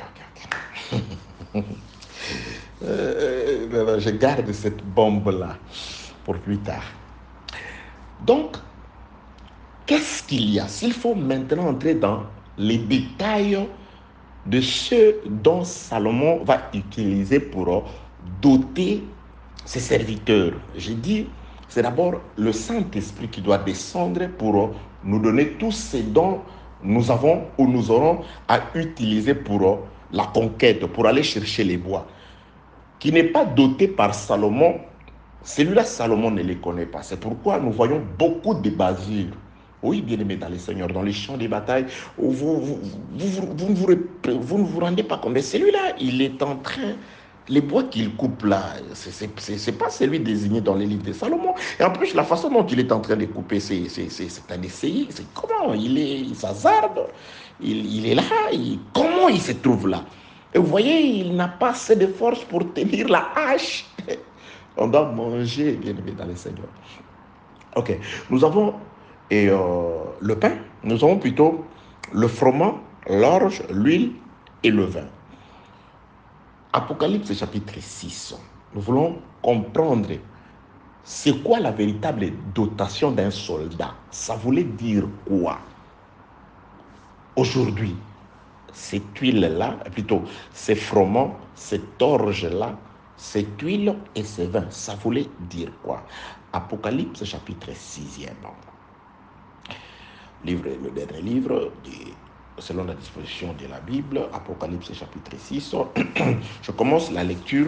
Je garde cette bombe-là pour plus tard. Donc, qu'est-ce qu'il y a? S'il faut maintenant entrer dans les détails de ce dont Salomon va utiliser pour doter ses serviteurs. J'ai dit, c'est d'abord le Saint-Esprit qui doit descendre pour nous donner tout ce dont nous avons ou nous aurons à utiliser pour la conquête, pour aller chercher les bois. Qui n'est pas doté par Salomon, celui-là, Salomon ne les connaît pas. C'est pourquoi nous voyons beaucoup de basures. Oui, bien-aimés dans les seigneurs, dans les champs de bataille, vous ne vous rendez pas compte. Mais celui-là, il est en train... Les bois qu'il coupe là, c'est pas celui désigné dans les livres de Salomon. Et en plus, la façon dont il est en train de couper, c'est un essai. C'est comment il s'hazarde, il est là, comment il se trouve là. Et vous voyez, il n'a pas assez de force pour tenir la hache. On doit manger, bien aimé dans les seigneurs. Ok, nous avons le pain, nous avons plutôt le froment, l'orge, l'huile et le vin. Apocalypse chapitre 6, nous voulons comprendre c'est quoi la véritable dotation d'un soldat. Ça voulait dire quoi? Aujourd'hui, cette huile-là, plutôt ces froment, cette orge-là, cette huile et ce vin, ça voulait dire quoi? Apocalypse chapitre 6e. Le dernier livre selon la disposition de la Bible, Apocalypse chapitre 6. Je commence la lecture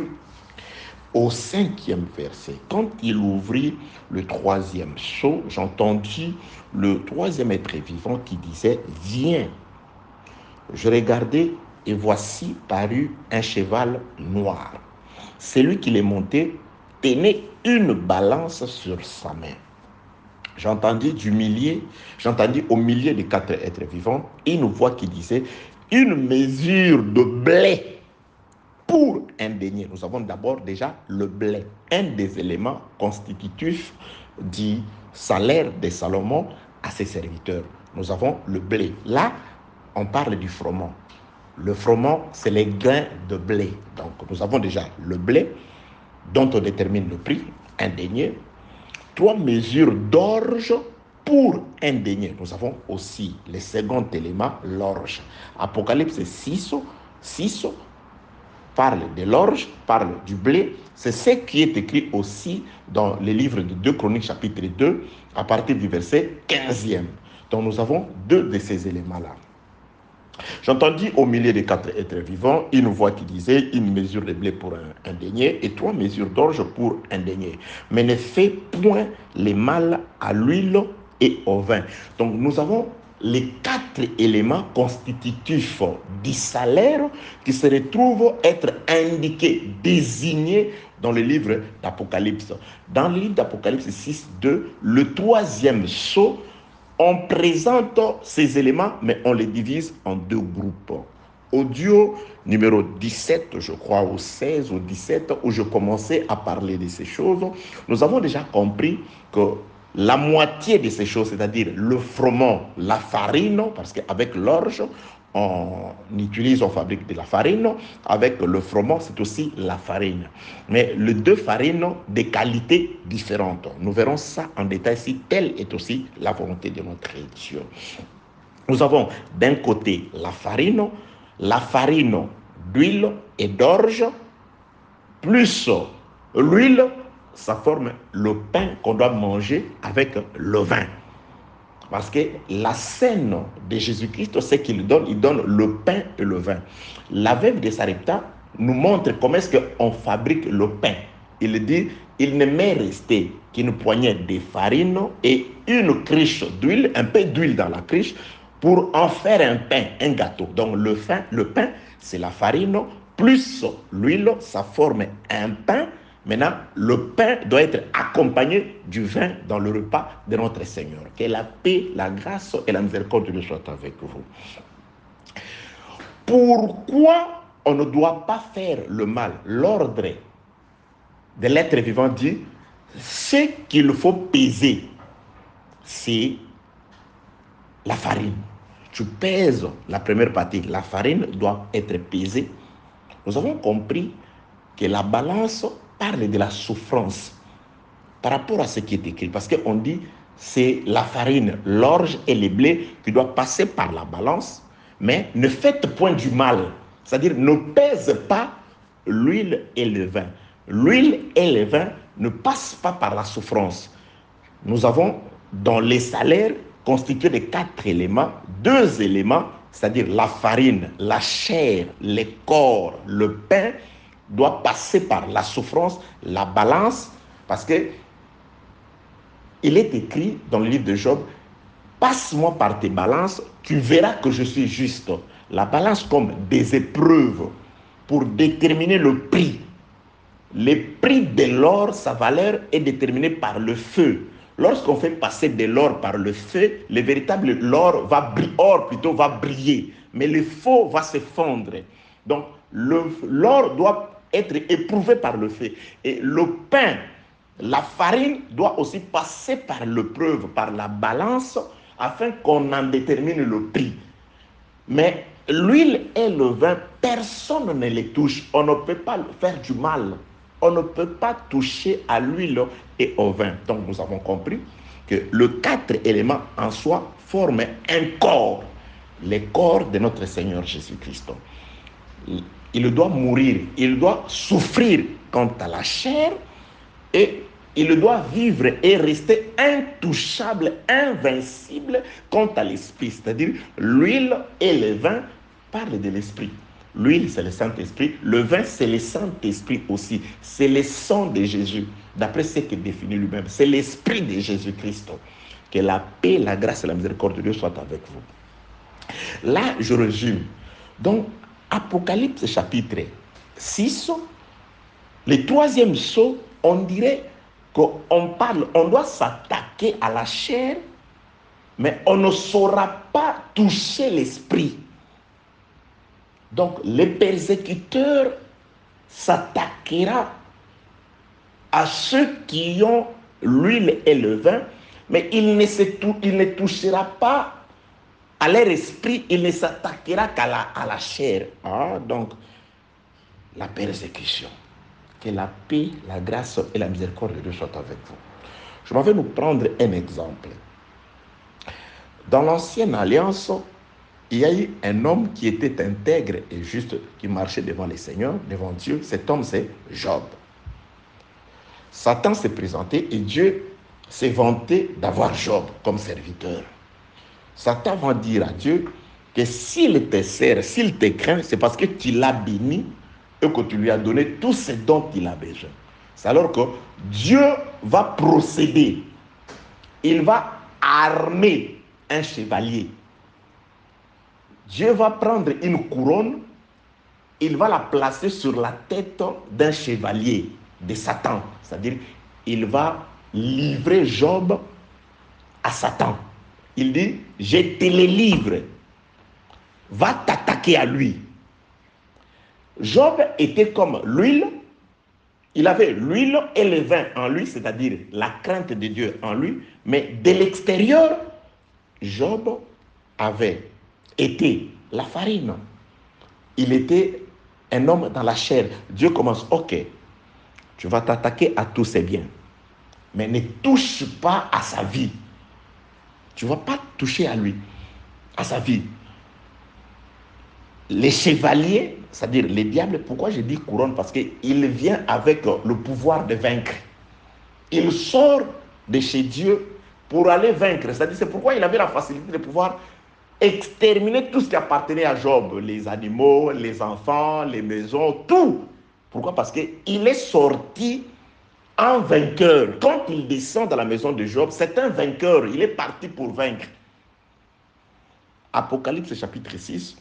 au 5e verset. Quand il ouvrit le 3e sceau, j'entendis le 3e être vivant qui disait « Viens ». Je regardai et voici parut un cheval noir. Celui qui l'est monté tenait une balance sur sa main. J'entendis au milieu des 4 êtres vivants une voix qui disait une mesure de blé pour un denier. Nous avons d'abord déjà le blé, un des éléments constitutifs du salaire de Salomon à ses serviteurs. Nous avons le blé. Là, on parle du froment. Le froment, c'est les grains de blé. Donc, nous avons déjà le blé, dont on détermine le prix, un denier. 3 mesures d'orge pour un denier. Nous avons aussi le second élément, l'orge. Apocalypse 6 parle de l'orge, parle du blé. C'est ce qui est écrit aussi dans le livre de 2 Chroniques, chapitre 2, à partir du verset 15e. Donc nous avons 2 de ces éléments-là. J'entendis au milieu des 4 êtres vivants une voix qui disait une mesure de blé pour un denier et 3 mesures d'orge pour un denier. Mais ne fais point les mal à l'huile et au vin. Donc nous avons les 4 éléments constitutifs du salaire qui se retrouvent être indiqués, désignés dans le livre d'Apocalypse. Dans le livre d'Apocalypse 6.2, le 3e sceau, on présente ces éléments, mais on les divise en 2 groupes. Audio numéro 17, je crois, ou 16 ou 17, où je commençais à parler de ces choses, nous avons déjà compris que la moitié de ces choses, c'est-à-dire le froment, la farine, parce qu'avec l'orge, on fabrique de la farine. Avec le froment, c'est aussi la farine. Mais les 2 farines de qualités différentes. Nous verrons ça en détail si telle est aussi la volonté de notre Dieu. Nous avons d'un côté la farine d'huile et d'orge, plus l'huile, ça forme le pain qu'on doit manger avec le vin. Parce que la scène de Jésus-Christ, c'est qu'il donne, il donne le pain et le vin. La veuve de Sarepta nous montre comment est-ce qu'on fabrique le pain. Il dit, il ne m'est resté qu'une poignée de farine et une cruche d'huile, un peu d'huile dans la cruche, pour en faire un pain, un gâteau. Donc le pain, c'est la farine, plus l'huile, ça forme un pain. Maintenant, le pain doit être accompagné du vin dans le repas de notre Seigneur. Que la paix, la grâce et la miséricorde de Dieu soient avec vous. Pourquoi on ne doit pas faire le mal? L'ordre de l'être vivant dit, ce qu'il faut peser, c'est la farine. Tu pèses la première partie. La farine doit être pesée. Nous avons compris que la balance parle de la souffrance par rapport à ce qui est écrit. Parce qu'on dit c'est la farine, l'orge et le blé qui doivent passer par la balance, mais ne faites point du mal. C'est-à-dire ne pèse pas l'huile et le vin. L'huile et le vin ne passent pas par la souffrance. Nous avons dans les salaires constitués de 4 éléments, 2 éléments, c'est-à-dire la farine, la chair, le corps, le pain, doit passer par la souffrance, la balance, parce que il est écrit dans le livre de Job, passe-moi par tes balances, tu verras que je suis juste. La balance comme des épreuves pour déterminer le prix. Le prix de l'or, sa valeur est déterminée par le feu. Lorsqu'on fait passer de l'or par le feu, le véritable or va briller, mais le faux va se fondre. Donc l'or doit être éprouvé par le feu. Et le pain, la farine doit aussi passer par l'épreuve, par la balance, afin qu'on en détermine le prix. Mais l'huile et le vin, personne ne les touche. On ne peut pas faire du mal. On ne peut pas toucher à l'huile et au vin. Donc nous avons compris que les 4 éléments en soi forment un corps. Le corps de notre Seigneur Jésus-Christ. Il doit mourir, il doit souffrir quant à la chair et il doit vivre et rester intouchable, invincible quant à l'esprit. C'est-à-dire l'huile et le vin parlent de l'esprit. L'huile, c'est le Saint-Esprit. Le vin, c'est le Saint-Esprit aussi. C'est le sang de Jésus, d'après ce qu'il définit lui-même. C'est l'esprit de Jésus-Christ. Que la paix, la grâce et la miséricorde de Dieu soient avec vous. Là, je résume. Donc, Apocalypse chapitre 6, le 3e sceau, on dirait qu'on doit s'attaquer s'attaquer à la chair, mais on ne saura pas toucher l'esprit. Donc, le persécuteur s'attaquera à ceux qui ont l'huile et le vin, mais il ne touchera pas à leur esprit, il ne s'attaquera qu'à la chair. Ah, donc, la persécution. Que la paix, la grâce et la miséricorde de Dieu soient avec vous. Je m'en vais nous prendre un exemple. Dans l'ancienne alliance, il y a eu un homme qui était intègre et juste, qui marchait devant les seigneurs, devant Dieu. Cet homme, c'est Job. Satan s'est présenté et Dieu s'est vanté d'avoir Job comme serviteur. Satan va dire à Dieu que s'il te sert, s'il te craint, c'est parce que tu l'as béni et que tu lui as donné tout ce dont il a besoin. C'est alors que Dieu va procéder. Il va armer un chevalier. Dieu va prendre une couronne, il va la placer sur la tête d'un chevalier de Satan. C'est-à-dire, il va livrer Job à Satan. Il dit, je te le livre. Va t'attaquer à lui. Job était comme l'huile. Il avait l'huile et le vin en lui, c'est-à-dire la crainte de Dieu en lui. Mais de l'extérieur, Job avait été la farine. Il était un homme dans la chair. Dieu commence, ok, tu vas t'attaquer à tous ses biens, mais ne touche pas à sa vie. Tu ne vas pas toucher à lui, à sa vie. Les chevaliers, c'est-à-dire les diables, pourquoi je dis couronne? Parce qu'il vient avec le pouvoir de vaincre. Il sort de chez Dieu pour aller vaincre. C'est-à-dire, c'est pourquoi il avait la facilité de pouvoir exterminer tout ce qui appartenait à Job. Les animaux, les enfants, les maisons, tout. Pourquoi? Parce qu'il est sorti en vainqueur. Quand il descend dans la maison de Job, c'est un vainqueur. Il est parti pour vaincre. Apocalypse chapitre 6,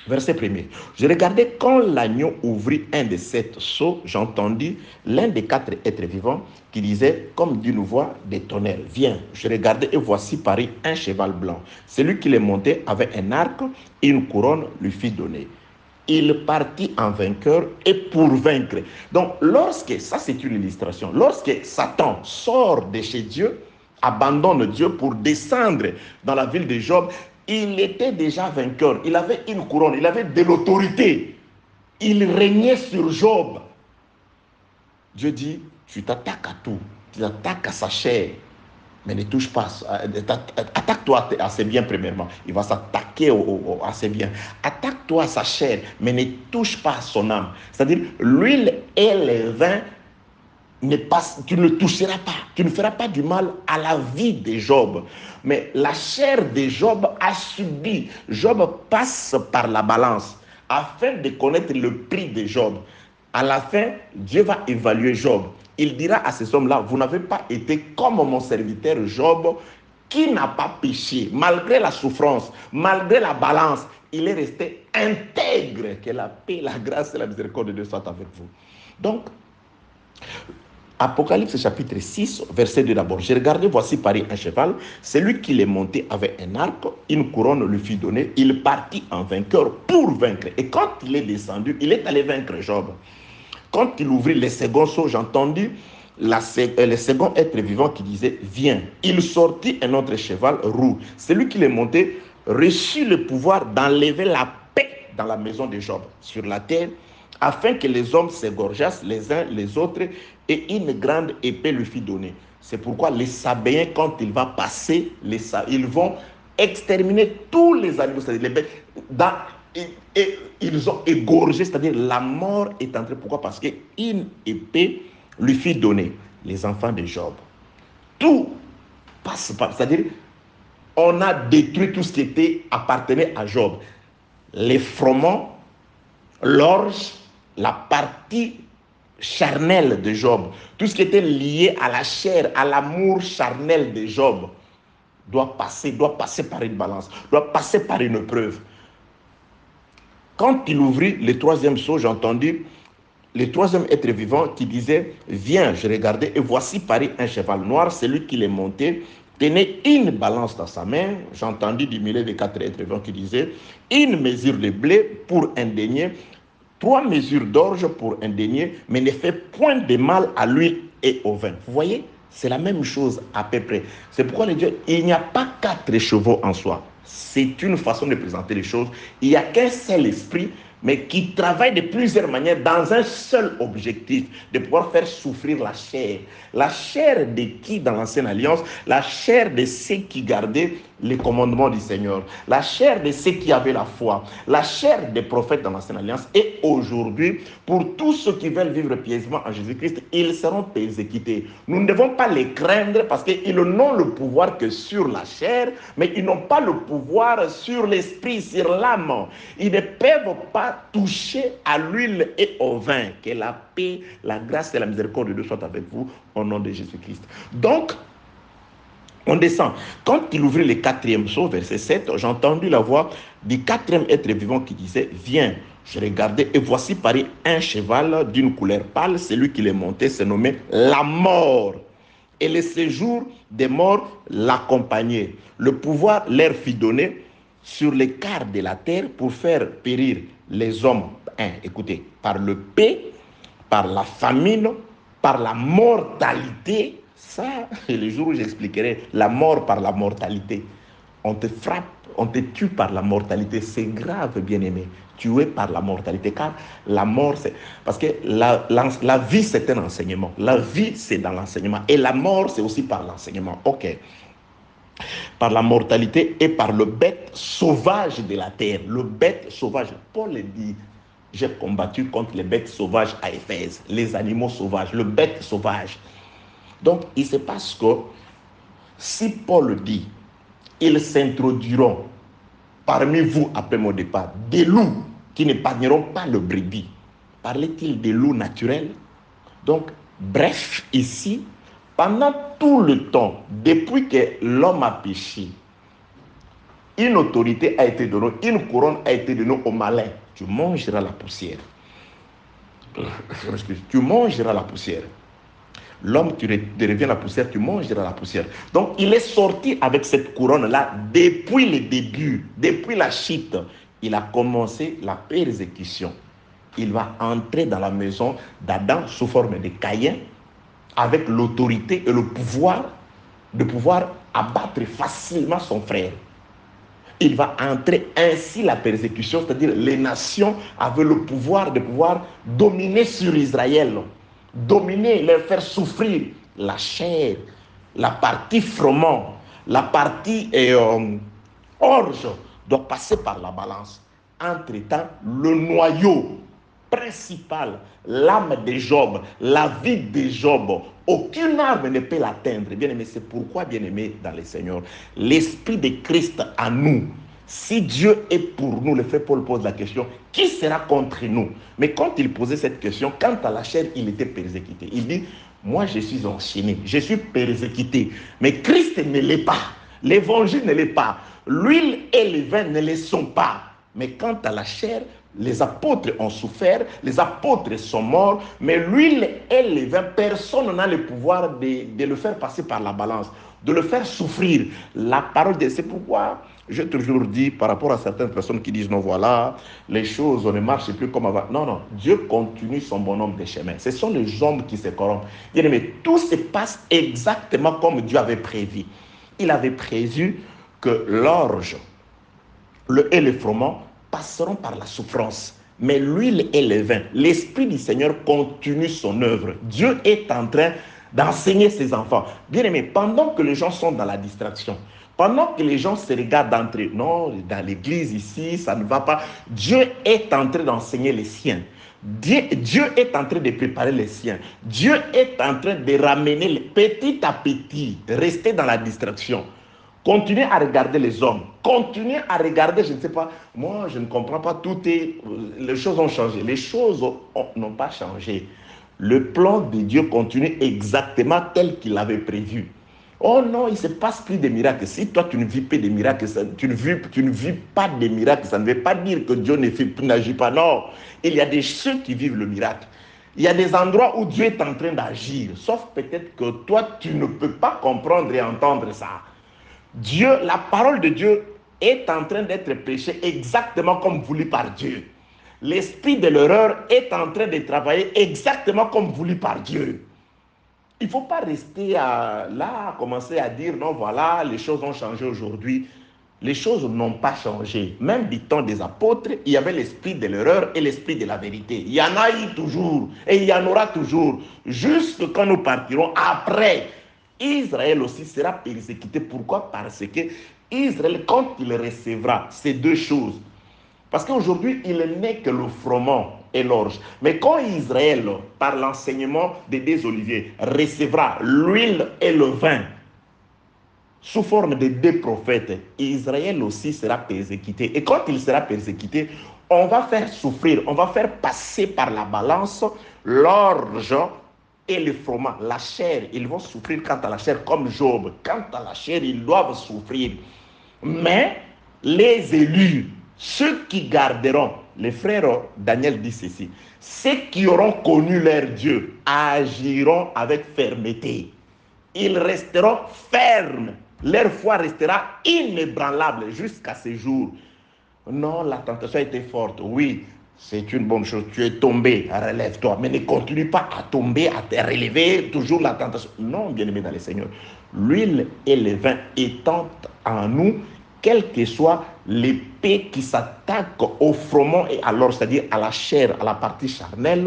verset 1er. Je regardais quand l'agneau ouvrit un de 7 sceaux, j'entendis l'un des 4 êtres vivants qui disait comme d'une voix de tonnerre, viens. Je regardais et voici parut un cheval blanc. Celui qui le montait avait un arc et une couronne lui fit donner. Il partit en vainqueur et pour vaincre. Donc, ça c'est une illustration, lorsque Satan sort de chez Dieu, abandonne Dieu pour descendre dans la ville de Job, il était déjà vainqueur. Il avait une couronne, il avait de l'autorité. Il régnait sur Job. Dieu dit, tu t'attaques à tout, tu t'attaques à sa chair, mais ne touche pas, attaque-toi à ses biens premièrement. Il va s'attaquer à ses biens. Attaque-toi à sa chair, mais ne touche pas à son âme. C'est-à-dire, l'huile et le vin, tu ne toucheras pas, tu ne feras pas du mal à la vie de Job. Mais la chair de Job a subi. Job passe par la balance afin de connaître le prix de Job. À la fin, Dieu va évaluer Job. Il dira à ces hommes-là, vous n'avez pas été comme mon serviteur Job qui n'a pas péché. Malgré la souffrance, malgré la balance, il est resté intègre. Que la paix, la grâce et la miséricorde de Dieu soient avec vous. Donc, Apocalypse chapitre 6, verset 2 d'abord. J'ai regardé, voici parut un cheval. Celui qui l'est monté avait un arc, une couronne lui fut donnée. Il partit en vainqueur pour vaincre. Et quand il est descendu, il est allé vaincre Job. Quand il ouvrit le second seau, j'entendis le second être vivant qui disait, viens. Il sortit un autre cheval roux. Celui qui l'est monté reçut le pouvoir d'enlever la paix dans la maison de Job, sur la terre, afin que les hommes s'égorgeassent les uns les autres, et une grande épée lui fut donnée. C'est pourquoi les Sabéens, quand il va passer, ils vont exterminer tous les animaux, c'est-à-dire les bêtes, et ils ont égorgé, c'est-à-dire la mort est entrée. Pourquoi? Parce qu'une épée lui fut donnée. Les enfants de Job. Tout passe par, c'est-à-dire, on a détruit tout ce qui appartenait à Job. Les froment, l'orge, la partie charnelle de Job, tout ce qui était lié à la chair, à l'amour charnel de Job, doit passer par une balance, doit passer par une preuve. Quand il ouvrit le troisième seau, j'ai entendu le troisième être vivant qui disait, viens, je regardais, et voici parer un cheval noir, celui qui l'est monté, tenait une balance dans sa main. J'ai entendu du milieu des quatre êtres vivants qui disaient, une mesure de blé pour un denier, 3 mesures d'orge pour un denier, mais ne fait point de mal à l'huile et au vin. Vous voyez, c'est la même chose à peu près. C'est pourquoi les dieux, il n'y a pas 4 chevaux en soi. C'est une façon de présenter les choses. Il n'y a qu'un seul esprit, mais qui travaille de plusieurs manières dans un seul objectif, de pouvoir faire souffrir la chair. La chair de qui dans l'Ancienne Alliance? La chair de ceux qui gardaient les commandements du Seigneur, la chair de ceux qui avaient la foi, la chair des prophètes dans l'Ancienne Alliance. Et aujourd'hui, pour tous ceux qui veulent vivre pieusement en Jésus-Christ, ils seront persécutés. Nous ne devons pas les craindre parce qu'ils n'ont le pouvoir que sur la chair, mais ils n'ont pas le pouvoir sur l'esprit, sur l'âme. Ils ne peuvent pas toucher à l'huile et au vin. Que la paix, la grâce et la miséricorde de Dieu soient avec vous au nom de Jésus-Christ. Donc, on descend. Quand il ouvrit le 4e psaume, verset 7, j'ai entendu la voix du 4e être vivant qui disait, viens. Je regardais et voici parer un cheval d'une couleur pâle. Celui qui l'est monté se nommait la mort. Et le séjour des morts l'accompagnait. Le pouvoir leur fut donné sur les quarts de la terre pour faire périr les hommes. Écoutez, par le paix, par la famine, par la mortalité. Ça, c'est le jour où j'expliquerai la mort par la mortalité. On te frappe, on te tue par la mortalité. C'est grave, bien-aimé. Tué par la mortalité. Car la mort, c'est... Parce que la vie, c'est un enseignement. La vie, c'est dans l'enseignement. Et la mort, c'est aussi par l'enseignement. Ok. Par la mortalité et par le bête sauvage de la terre. Le bête sauvage. Paul dit, j'ai combattu contre les bêtes sauvages à Éphèse. Les animaux sauvages. Le bête sauvage. Donc, il se passe que si Paul dit, ils s'introduiront parmi vous après mon départ, des loups qui n'épargneront pas le brebis. Parlait-il des loups naturels? Donc, bref, ici, pendant tout le temps, depuis que l'homme a péché, une autorité a été donnée, une couronne a été donnée au malin. Tu mangeras la poussière. Tu mangeras la poussière. L'homme, tu deviens la poussière, tu mangeras la poussière. Donc, il est sorti avec cette couronne-là depuis le début, depuis la chute. Il a commencé la persécution. Il va entrer dans la maison d'Adam sous forme de Caïn, avec l'autorité et le pouvoir de pouvoir abattre facilement son frère. Il va entrer ainsi la persécution, c'est-à-dire les nations avaient le pouvoir de pouvoir dominer sur Israël. Dominer, leur faire souffrir la chair, la partie froment, la partie orge doit passer par la balance. Entre-temps, le noyau principal, l'âme de Job, la vie de Job, aucune arme ne peut l'atteindre. Bien-aimé, c'est pourquoi, bien-aimé dans le Seigneur, l'Esprit de Christ en nous, si Dieu est pour nous, le frère Paul pose la question, qui sera contre nous? Mais quand il posait cette question, quant à la chair, il était persécuté. Il dit, moi je suis enchaîné, je suis persécuté, mais Christ ne l'est pas, l'évangile ne l'est pas, l'huile et le vin ne le sont pas. Mais quant à la chair, les apôtres ont souffert, les apôtres sont morts, mais l'huile et le vin, personne n'a le pouvoir de le faire passer par la balance, de le faire souffrir. La parole de... C'est pourquoi j'ai toujours dit par rapport à certaines personnes qui disent non, voilà, les choses ne marchent plus comme avant. Non, non, Dieu continue son bonhomme de chemin. Ce sont les hommes qui se corrompent. Bien aimé, tout se passe exactement comme Dieu avait prévu. Il avait prévu que l'orge et le froment passeront par la souffrance. Mais l'huile et le vin, l'Esprit du Seigneur continue son œuvre. Dieu est en train d'enseigner ses enfants. Bien aimé, pendant que les gens sont dans la distraction, pendant que les gens se regardent entrer, non, dans l'église ici, ça ne va pas. Dieu est en train d'enseigner les siens. Dieu est en train de préparer les siens. Dieu est en train de ramener petit à petit, rester dans la distraction. Continuez à regarder les hommes. Continuez à regarder, je ne sais pas, moi je ne comprends pas, les choses ont changé. Les choses n'ont pas changé. Le plan de Dieu continue exactement tel qu'il avait prévu. Oh non, il ne se passe plus de miracles. Si toi tu ne vis pas de miracles, tu ne vis pas de miracles, ça ne veut pas dire que Dieu n'agit pas. Non, il y a des ceux qui vivent le miracle. Il y a des endroits où Dieu est en train d'agir, sauf peut-être que toi, tu ne peux pas comprendre et entendre ça. Dieu, la parole de Dieu est en train d'être prêchée exactement comme voulu par Dieu. L'esprit de l'erreur est en train de travailler exactement comme voulu par Dieu. Il ne faut pas rester là, commencer à dire, non, voilà, les choses ont changé aujourd'hui. Les choses n'ont pas changé. Même du temps des apôtres, il y avait l'esprit de l'erreur et l'esprit de la vérité. Il y en a eu toujours et il y en aura toujours. Jusque quand nous partirons après, Israël aussi sera persécuté. Pourquoi? Parce que Israël, quand il recevra ces deux choses, parce qu'aujourd'hui, il n'est que le froment et l'orge. Mais quand Israël, par l'enseignement des oliviers, recevra l'huile et le vin, sous forme de deux prophètes, Israël aussi sera persécuté. Et quand il sera persécuté, on va faire souffrir, on va faire passer par la balance l'orge et le froment, la chair. Ils vont souffrir quant à la chair comme Job. Quant à la chair, ils doivent souffrir. Mais les élus, ceux qui garderont, les frères Daniel dit ceci, ceux qui auront connu leur Dieu agiront avec fermeté. Ils resteront fermes. Leur foi restera inébranlable jusqu'à ce jour. Non, la tentation a été forte. Oui, c'est une bonne chose. Tu es tombé, relève-toi. Mais ne continue pas à tomber, à te relever, toujours la tentation. Non, bien-aimé dans le Seigneur. L'huile et le vin étant en nous, quelle que soit l'épée qui s'attaque au froment et à l'orge, c'est-à-dire à la chair, à la partie charnelle,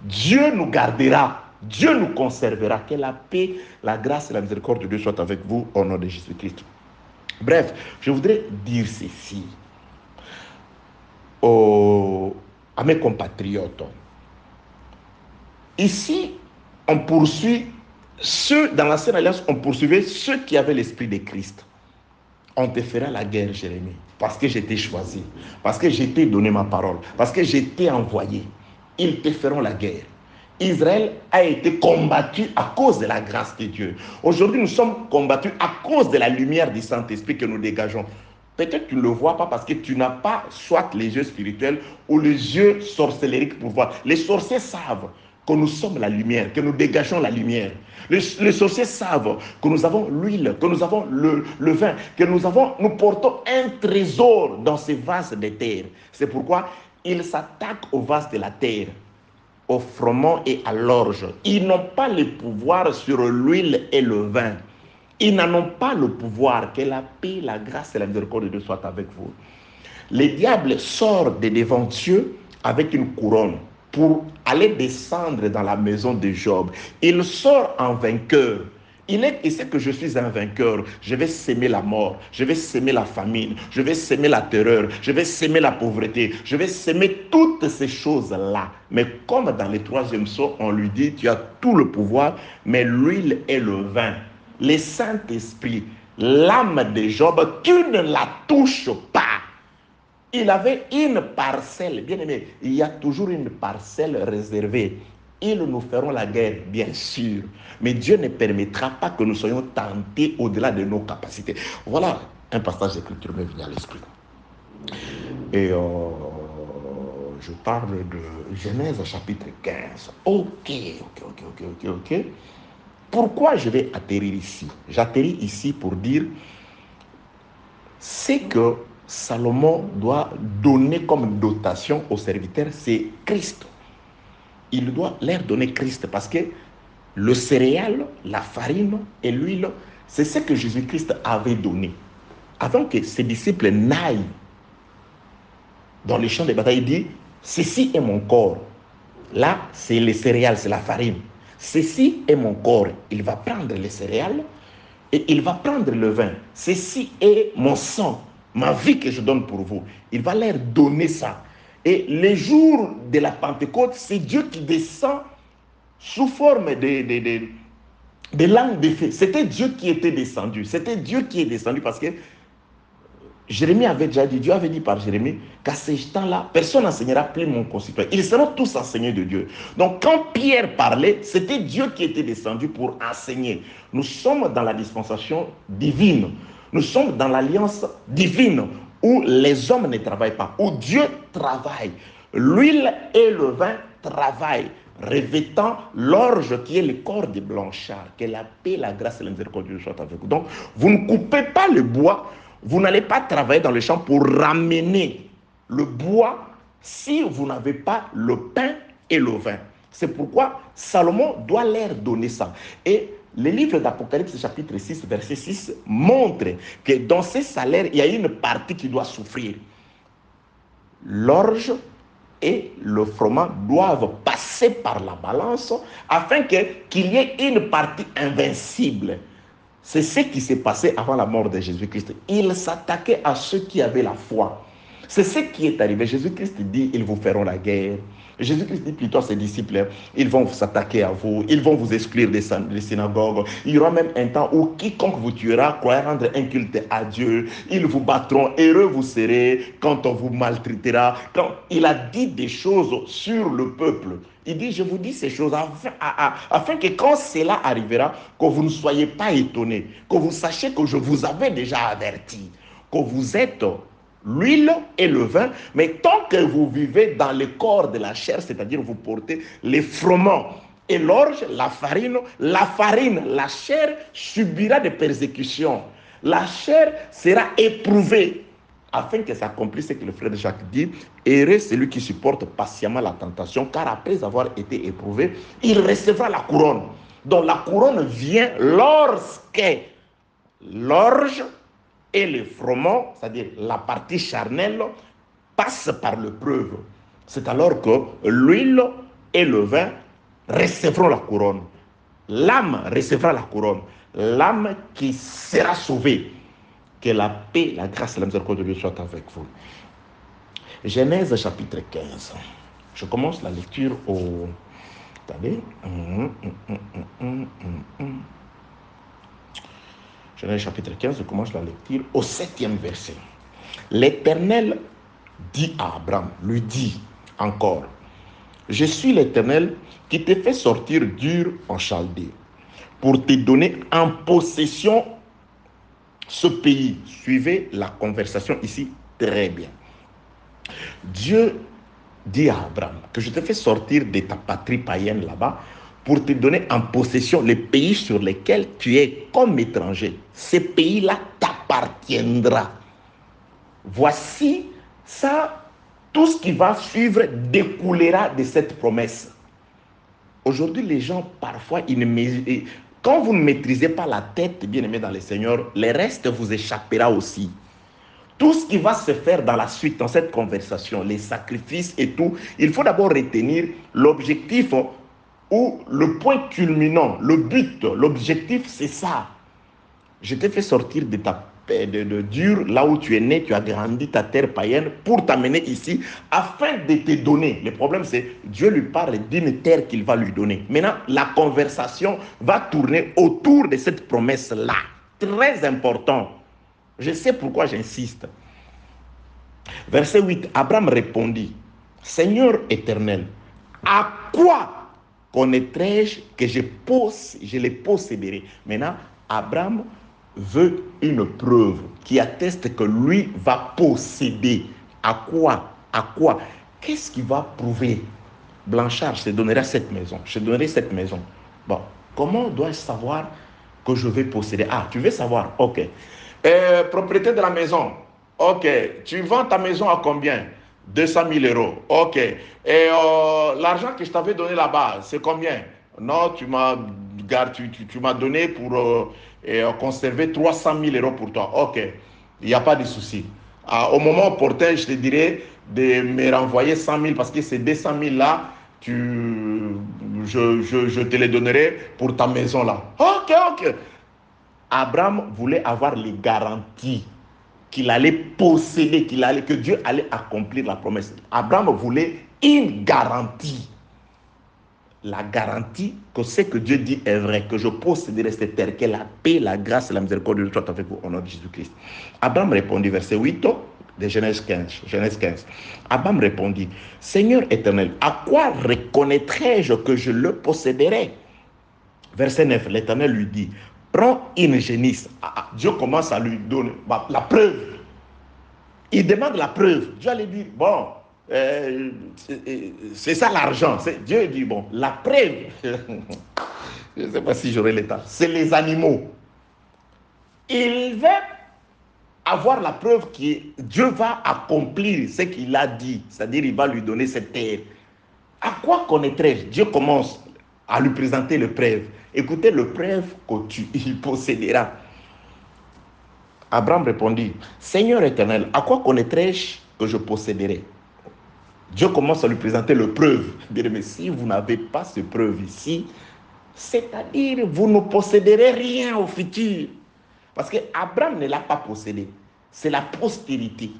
Dieu nous gardera. Dieu nous conservera. Que la paix, la grâce et la miséricorde de Dieu soient avec vous au nom de Jésus-Christ. Bref, je voudrais dire ceci à mes compatriotes. Ici, on poursuit ceux, dans l'ancienne alliance, on poursuivait ceux qui avaient l'esprit de Christ. On te fera la guerre, Jérémie, parce que j'étais choisi, parce que j'étais donné ma parole, parce que j'étais envoyé. Ils te feront la guerre. Israël a été combattu à cause de la grâce de Dieu. Aujourd'hui, nous sommes combattus à cause de la lumière du Saint-Esprit que nous dégageons. Peut-être que tu ne le vois pas parce que tu n'as pas soit les yeux spirituels ou les yeux sorcellériques pour voir. Les sorciers savent que nous sommes la lumière, que nous dégageons la lumière. Les sorciers savent que nous avons l'huile, que nous avons le vin, que nous portons un trésor dans ces vases de terre. C'est pourquoi ils s'attaquent aux vases de la terre, au froment et à l'orge. Ils n'ont pas le pouvoir sur l'huile et le vin. Ils n'en ont pas le pouvoir. Que la paix, la grâce et la miséricorde de Dieu soient avec vous. Le diable sort de devant Dieu avec une couronne pour aller descendre dans la maison de Job. Il sort en vainqueur. Il sait que je suis un vainqueur. Je vais s'aimer la mort, je vais s'aimer la famine, je vais s'aimer la terreur, je vais s'aimer la pauvreté, je vais s'aimer toutes ces choses-là. Mais comme dans le 3e psaume, on lui dit, tu as tout le pouvoir, mais l'huile et le vin, le Saint-Esprit, l'âme de Job, tu ne la touches pas. Il avait une parcelle, bien aimé, il y a toujours une parcelle réservée. Ils nous feront la guerre, bien sûr. Mais Dieu ne permettra pas que nous soyons tentés au-delà de nos capacités. Voilà un passage d'écriture me vient à l'esprit. Et je parle de Genèse chapitre 15. Ok. Pourquoi je vais atterrir ici? J'atterris ici pour dire ce que Salomon doit donner comme dotation aux serviteurs, c'est Christ. Il doit leur donner Christ parce que le céréal, la farine et l'huile, c'est ce que Jésus-Christ avait donné. Avant que ses disciples n'aillent dans les champs de bataille, il dit, ceci est mon corps. Là, c'est les céréales, c'est la farine. Ceci est mon corps. Il va prendre les céréales et il va prendre le vin. Ceci est mon sang, ma vie que je donne pour vous. Il va leur donner ça. Et les jours de la Pentecôte, c'est Dieu qui descend sous forme de langue de feu. C'était Dieu qui était descendu. C'était Dieu qui est descendu parce que Jérémie avait déjà dit, Dieu avait dit par Jérémie qu'à ces temps-là, personne n'enseignera plus mon concitoyen. Ils seront tous enseignés de Dieu. Donc quand Pierre parlait, c'était Dieu qui était descendu pour enseigner. Nous sommes dans la dispensation divine. Nous sommes dans l'alliance divine où les hommes ne travaillent pas, où Dieu travaille. L'huile et le vin travaillent. revêtant l'orge qui est le corps des blanchards. Que la paix, la grâce et la miséricorde de Dieu soient avec vous. Donc, vous ne coupez pas le bois, vous n'allez pas travailler dans le champ pour ramener le bois si vous n'avez pas le pain et le vin. C'est pourquoi Salomon doit leur donner ça. Et le livre d'Apocalypse, chapitre 6, verset 6, montre que dans ces salaires, il y a une partie qui doit souffrir. L'orge et le froment doivent passer par la balance afin qu'il y ait une partie invincible. C'est ce qui s'est passé avant la mort de Jésus-Christ. Il s'attaquait à ceux qui avaient la foi. C'est ce qui est arrivé. Jésus-Christ dit, ils vous feront la guerre. Jésus-Christ dit plutôt à ses disciples, ils vont s'attaquer à vous, ils vont vous exclure des synagogues. Il y aura même un temps où quiconque vous tuera croira rendre un culte à Dieu. Ils vous battront, heureux vous serez quand on vous maltraitera. Quand il a dit des choses sur le peuple, il dit, je vous dis ces choses afin que quand cela arrivera, que vous ne soyez pas étonnés, que vous sachiez que je vous avais déjà averti, que vous êtes l'huile et le vin, mais tant que vous vivez dans le corps de la chair, c'est-à-dire vous portez les froment et l'orge, la farine, la chair subira des persécutions. La chair sera éprouvée afin que s'accomplisse ce que le frère Jacques dit. Heureux celui qui supporte patiemment la tentation, car après avoir été éprouvé, il recevra la couronne. Donc la couronne vient lorsque l'orge et le froment, c'est-à-dire la partie charnelle, passe par l'épreuve. C'est alors que l'huile et le vin recevront la couronne. L'âme recevra la couronne. L'âme qui sera sauvée. Que la paix, la grâce et la miséricorde de Dieu soient avec vous. Genèse chapitre 15. Je commence la lecture au... Attendez. Genèse chapitre 15, je commence la lecture au 7e verset. L'Éternel dit à Abraham, lui dit encore, je suis l'Éternel qui te fait sortir d'Ur en Chaldée pour te donner en possession ce pays. Suivez la conversation ici très bien. Dieu dit à Abraham que je te fais sortir de ta patrie païenne là-bas pour te donner en possession les pays sur lesquels tu es comme étranger. Ces pays-là t'appartiendra. Voici ça, tout ce qui va suivre découlera de cette promesse. Aujourd'hui, les gens, parfois, quand vous ne maîtrisez pas la tête, bien-aimé dans le Seigneur, le reste vous échappera aussi. Tout ce qui va se faire dans la suite, dans cette conversation, les sacrifices et tout, il faut d'abord retenir l'objectif ou le point culminant, le but, l'objectif, c'est ça. Je t'ai fait sortir de dur, là où tu es né, tu as grandi ta terre païenne pour t'amener ici afin de te donner. Le problème, c'est Dieu lui parle d'une terre qu'il va lui donner. Maintenant, la conversation va tourner autour de cette promesse-là. Très important. Je sais pourquoi j'insiste. Verset 8, Abraham répondit, Seigneur éternel, à quoi connaîtrai-je que je les posséderai? Maintenant, Abraham veut une preuve qui atteste que lui va posséder. À quoi? À quoi? Qu'est-ce qui va prouver? Blanchard, je te donnerai cette maison. Je te donnerai cette maison. Bon, comment dois-je savoir que je vais posséder? Ah, tu veux savoir? Ok. Propriété de la maison. Ok. Tu vends ta maison à combien? 200 000 euros. Ok. Et l'argent que je t'avais donné là-bas, c'est combien? Non, tu m'as donné pour conserver 300 000 euros pour toi. Ok. Il n'y a pas de souci. Au moment opportun, je te dirai de me renvoyer 100 000 parce que ces 200 000 là, je te les donnerai pour ta maison là. Ok, ok. Abraham voulait avoir les garanties qu'il allait posséder, que Dieu allait accomplir la promesse. Abraham voulait une garantie. La garantie que ce que Dieu dit est vrai, que je posséderai cette terre, que la paix, la grâce et la miséricorde de Dieu soient avec vous au nom de Jésus-Christ. Abraham répondit, verset 8 de Genèse 15. Abraham répondit, Seigneur éternel, à quoi reconnaîtrai-je que je le posséderai? Verset 9, l'Éternel lui dit, prends une génisse. Dieu commence à lui donner la preuve. Il demande la preuve. Dieu allait dire, bon, C'est ça l'argent. Dieu dit, bon, la preuve, je ne sais pas si j'aurai l'état, c'est les animaux. Il veut avoir la preuve que Dieu va accomplir ce qu'il a dit, c'est-à-dire il va lui donner cette terre. À quoi connaîtrais-je? Dieu commence à lui présenter le preuve. Écoutez le preuve qu'il possédera. Abraham répondit, Seigneur éternel, à quoi connaîtrais-je que je posséderai? Dieu commence à lui présenter le preuve. Mais si vous n'avez pas ce preuve ici, c'est-à-dire vous ne posséderez rien au futur. Parce qu'Abraham ne l'a pas possédé. C'est la postérité.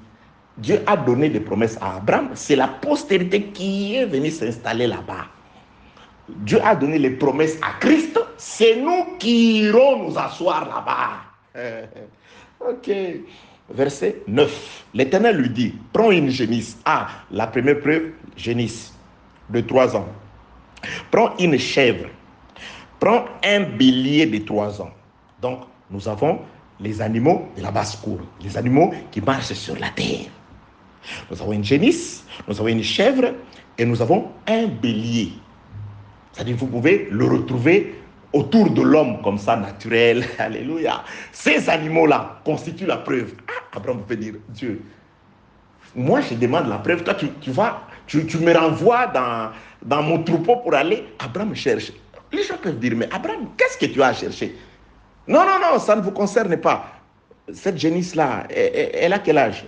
Dieu a donné des promesses à Abraham. C'est la postérité qui est venue s'installer là-bas. Dieu a donné les promesses à Christ. C'est nous qui irons nous asseoir là-bas. Ok. Verset 9. L'Éternel lui dit, prends une génisse. Ah, la première preuve, génisse de 3 ans. Prends une chèvre. Prends un bélier de 3 ans. Donc, nous avons les animaux de la basse-cour, les animaux qui marchent sur la terre. Nous avons une génisse, nous avons une chèvre et nous avons un bélier. C'est-à-dire vous pouvez le retrouver autour de l'homme comme ça, naturel. Alléluia. Ces animaux-là constituent la preuve. Ah, Abraham peut dire, Dieu, moi je demande la preuve, toi tu me renvoies dans mon troupeau pour aller. Abraham cherche. Les gens peuvent dire, mais Abraham, qu'est-ce que tu as cherché? Non, ça ne vous concerne pas. Cette génisse-là, elle a quel âge?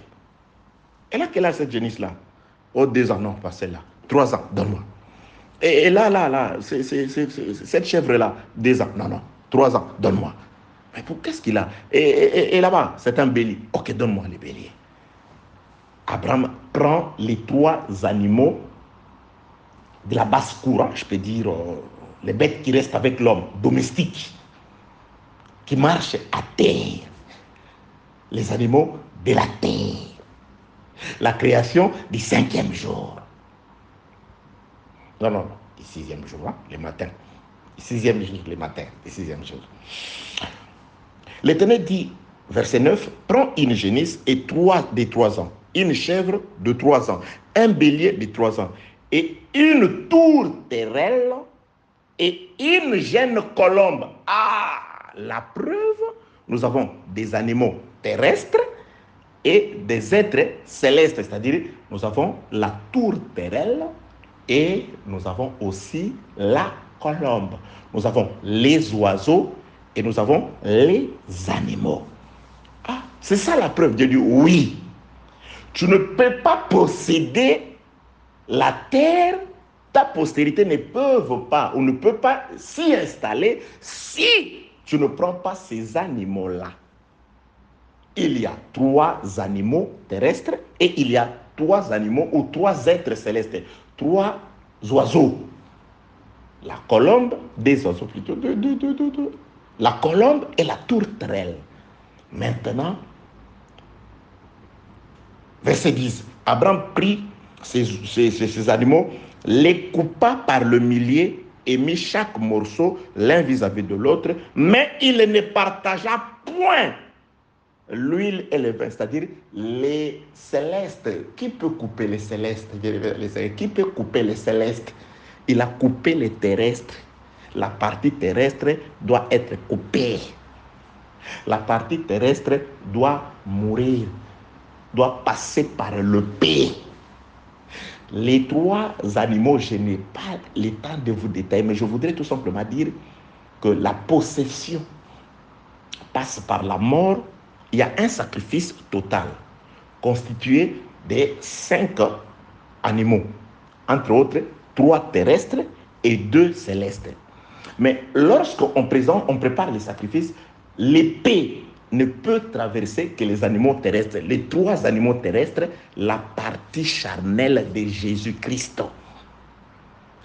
Elle a quel âge cette génisse-là? Oh, 2 ans, non, pas celle-là. 3 ans, donne-moi. Et là, cette chèvre-là, 2 ans, non, 3 ans, donne-moi. Mais pour qu'est-ce qu'il a? Et là-bas, c'est un bélier. Ok, donne-moi les béliers. Abraham prend les 3 animaux de la basse-cour, je peux dire, les bêtes qui restent avec l'homme, domestiques, qui marchent à terre. Les animaux de la terre. La création du 5e jour. Non, du 6e jour, hein, le matin. Du 6e jour, le matin, du 6e jour. L'Éternel dit, verset 9, prends une génisse et 3 de 3 ans, une chèvre de 3 ans, un bélier de 3 ans, et une tourterelle et une jeune colombe. Ah, la preuve, nous avons des animaux terrestres et des êtres célestes, c'est-à-dire nous avons la tourterelle et nous avons aussi la colombe. Nous avons les oiseaux et nous avons les animaux. Ah, c'est ça la preuve. Dieu dit oui. Tu ne peux pas posséder la terre, ta postérité ne peut pas ou ne peut pas s'y installer si tu ne prends pas ces animaux-là. Il y a 3 animaux terrestres et il y a 3 animaux ou 3 êtres célestes. 3 oiseaux. La colombe, des oiseaux plutôt. La colombe et la tourterelle. Maintenant, verset 10. Abraham prit ces animaux, les coupa par le millier et mit chaque morceau l'un vis-à-vis de l'autre, mais il ne partagea point l'huile et le vin, c'est-à-dire les célestes. Qui peut couper les célestes? Qui peut couper les célestes? Il a coupé les terrestres. La partie terrestre doit être coupée. La partie terrestre doit mourir, doit passer par le pays. Les 3 animaux, je n'ai pas le temps de vous détailler, mais je voudrais tout simplement dire que la possession passe par la mort. Il y a un sacrifice total constitué de 5 animaux, entre autres 3 terrestres et 2 célestes. Mais lorsqu'on prépare les sacrifices, l'épée ne peut traverser que les animaux terrestres, les 3 animaux terrestres, la partie charnelle de Jésus-Christ.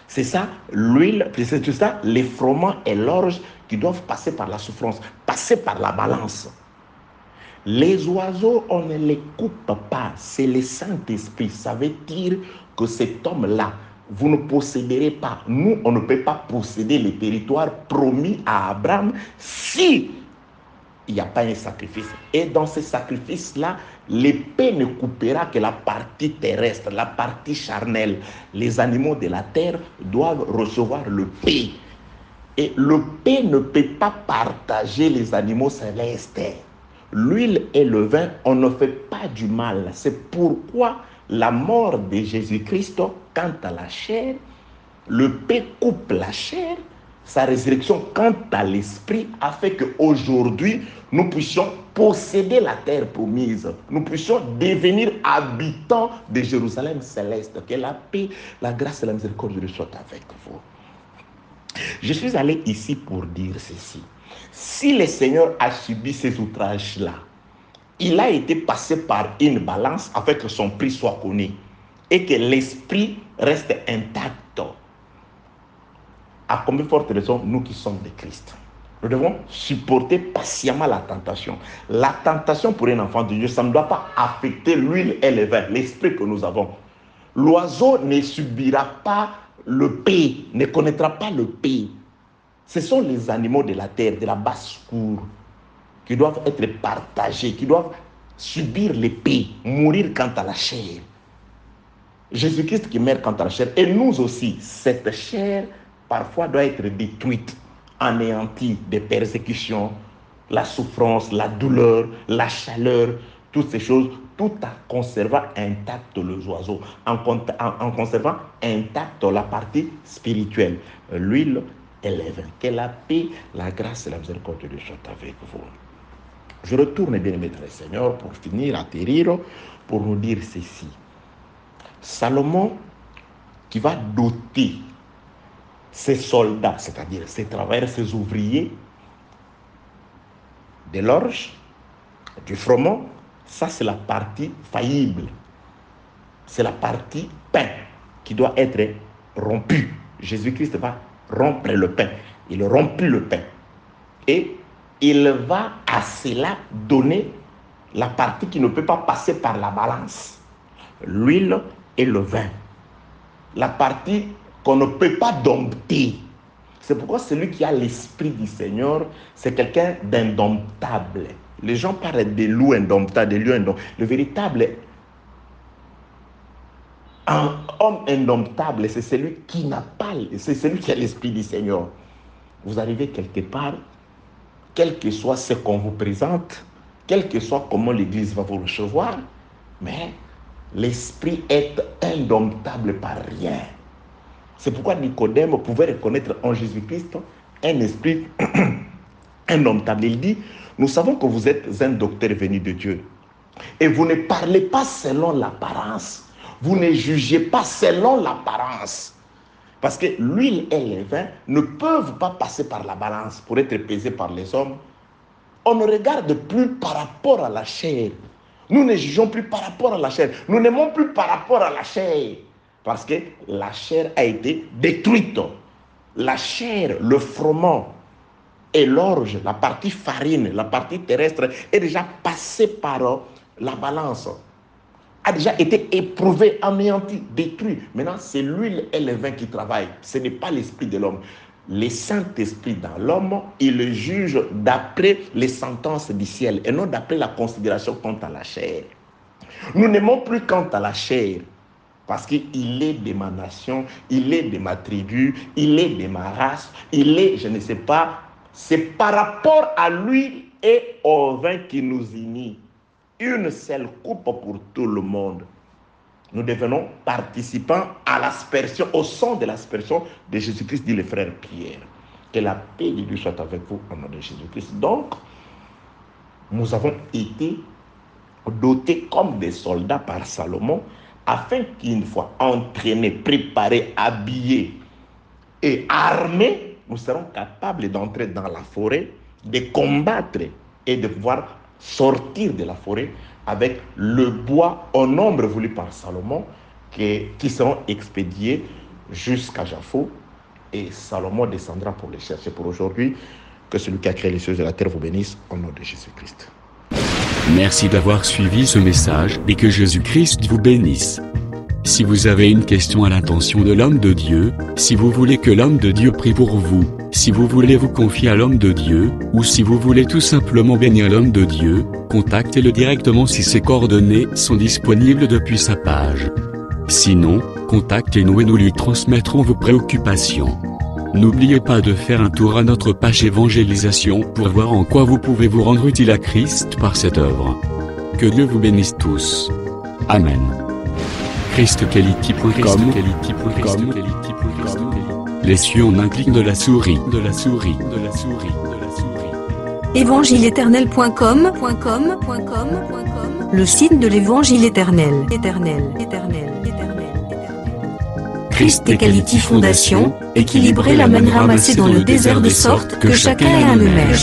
C'est ça, l'huile, c'est tout ça, les froment et l'orge qui doivent passer par la souffrance, passer par la balance. Les oiseaux, on ne les coupe pas, c'est le Saint-Esprit. Ça veut dire que cet homme-là, vous ne posséderez pas. Nous, on ne peut pas posséder les territoires promis à Abraham si il n'y a pas un sacrifice. Et dans ce sacrifice-là, l'épée ne coupera que la partie terrestre, la partie charnelle. Les animaux de la terre doivent recevoir le paix. Et le paix ne peut pas partager les animaux célestes. L'huile et le vin, on ne fait pas du mal. C'est pourquoi la mort de Jésus-Christ, quant à la chair, le paix coupe la chair. Sa résurrection quant à l'esprit a fait qu'aujourd'hui, nous puissions posséder la terre promise. Nous puissions devenir habitants de Jérusalem céleste. Que la paix, la grâce et la miséricorde de soient avec vous. Je suis allé ici pour dire ceci. Si le Seigneur a subi ces outrages-là, il a été passé par une balance afin que son prix soit connu et que l'esprit reste intact. À combien forte raison, nous qui sommes de Christ, nous devons supporter patiemment la tentation. La tentation pour un enfant de Dieu, ça ne doit pas affecter l'huile et le vin, l'esprit que nous avons. L'oiseau ne subira pas le paix, ne connaîtra pas le paix. Ce sont les animaux de la terre, de la basse-cour, qui doivent être partagés, qui doivent subir l'épée, mourir quant à la chair. Jésus-Christ qui meurt quant à la chair, et nous aussi, cette chair parfois doit être détruite, anéantie des persécutions, la souffrance, la douleur, la chaleur, toutes ces choses, tout en conservant intact les oiseaux, en conservant intact la partie spirituelle, l'huile et le vin. Que la paix, la grâce et la miséricorde de Dieu soient avec vous. Je retourne, bien-aimé dans le Seigneur, pour finir, atterrir, pour nous dire ceci. Salomon, qui va doter ses soldats, c'est-à-dire ses travailleurs, ses ouvriers, de l'orge, du froment, ça c'est la partie faillible. C'est la partie pain qui doit être rompue. Jésus-Christ va rompre le pain. Il rompit le pain. Et il va à cela donner la partie qui ne peut pas passer par la balance. L'huile et le vin. La partie qu'on ne peut pas dompter. C'est pourquoi celui qui a l'esprit du Seigneur, c'est quelqu'un d'indomptable. Les gens parlent des loups indomptables, des lions indomptables. Le véritable homme indomptable, c'est celui qui n'a pas, c'est celui qui a l'esprit du Seigneur. Vous arrivez quelque part, quel que soit ce qu'on vous présente, quel que soit comment l'Église va vous recevoir, mais l'esprit est indomptable par rien. C'est pourquoi Nicodème pouvait reconnaître en Jésus-Christ un esprit indomptable. Il dit, nous savons que vous êtes un docteur venu de Dieu. Et vous ne parlez pas selon l'apparence. Vous ne jugez pas selon l'apparence. Parce que l'huile et le vin ne peuvent pas passer par la balance pour être pesés par les hommes. On ne regarde plus par rapport à la chair. Nous ne jugeons plus par rapport à la chair. Nous n'aimons plus par rapport à la chair. Parce que la chair a été détruite. La chair, le froment et l'orge, la partie farine, la partie terrestre, est déjà passée par la balance. A déjà été éprouvée, anéantie, détruite. Maintenant, c'est l'huile et le vin qui travaillent. Ce n'est pas l'esprit de l'homme. Le Saint-Esprit dans l'homme, il le juge d'après les sentences du ciel et non d'après la considération quant à la chair. Nous n'aimons plus quant à la chair. Parce qu'il est de ma nation, il est de ma tribu, il est de ma race, il est, je ne sais pas, c'est par rapport à l'huile et au vin qui nous unit. Une seule coupe pour tout le monde. Nous devenons participants à l'aspersion, au sang de l'aspersion de Jésus-Christ, dit le frère Pierre. Que la paix de Dieu soit avec vous au nom de Jésus-Christ. Donc, nous avons été dotés comme des soldats par Salomon, afin qu'une fois entraînés, préparés, habillés et armés, nous serons capables d'entrer dans la forêt, de combattre et de pouvoir sortir de la forêt avec le bois au nombre voulu par Salomon qui seront expédiés jusqu'à Japhos et Salomon descendra pour les chercher. Pour aujourd'hui, que celui qui a créé les cieux et la terre vous bénisse au nom de Jésus-Christ. Merci d'avoir suivi ce message et que Jésus-Christ vous bénisse. Si vous avez une question à l'intention de l'homme de Dieu, si vous voulez que l'homme de Dieu prie pour vous, si vous voulez vous confier à l'homme de Dieu, ou si vous voulez tout simplement bénir l'homme de Dieu, contactez-le directement si ses coordonnées sont disponibles depuis sa page. Sinon, contactez-nous et nous lui transmettrons vos préoccupations. N'oubliez pas de faire un tour à notre page évangélisation pour voir en quoi vous pouvez vous rendre utile à Christ par cette œuvre. Que Dieu vous bénisse tous. Amen. ChristQuality.com. Les cieux en un clic de la souris. Évangile-éternel.com. Le site de l'Évangile éternel. Christ et Quality Fondation, équilibrer la manne ramassée dans le désert de sorte que chacun ait un numère.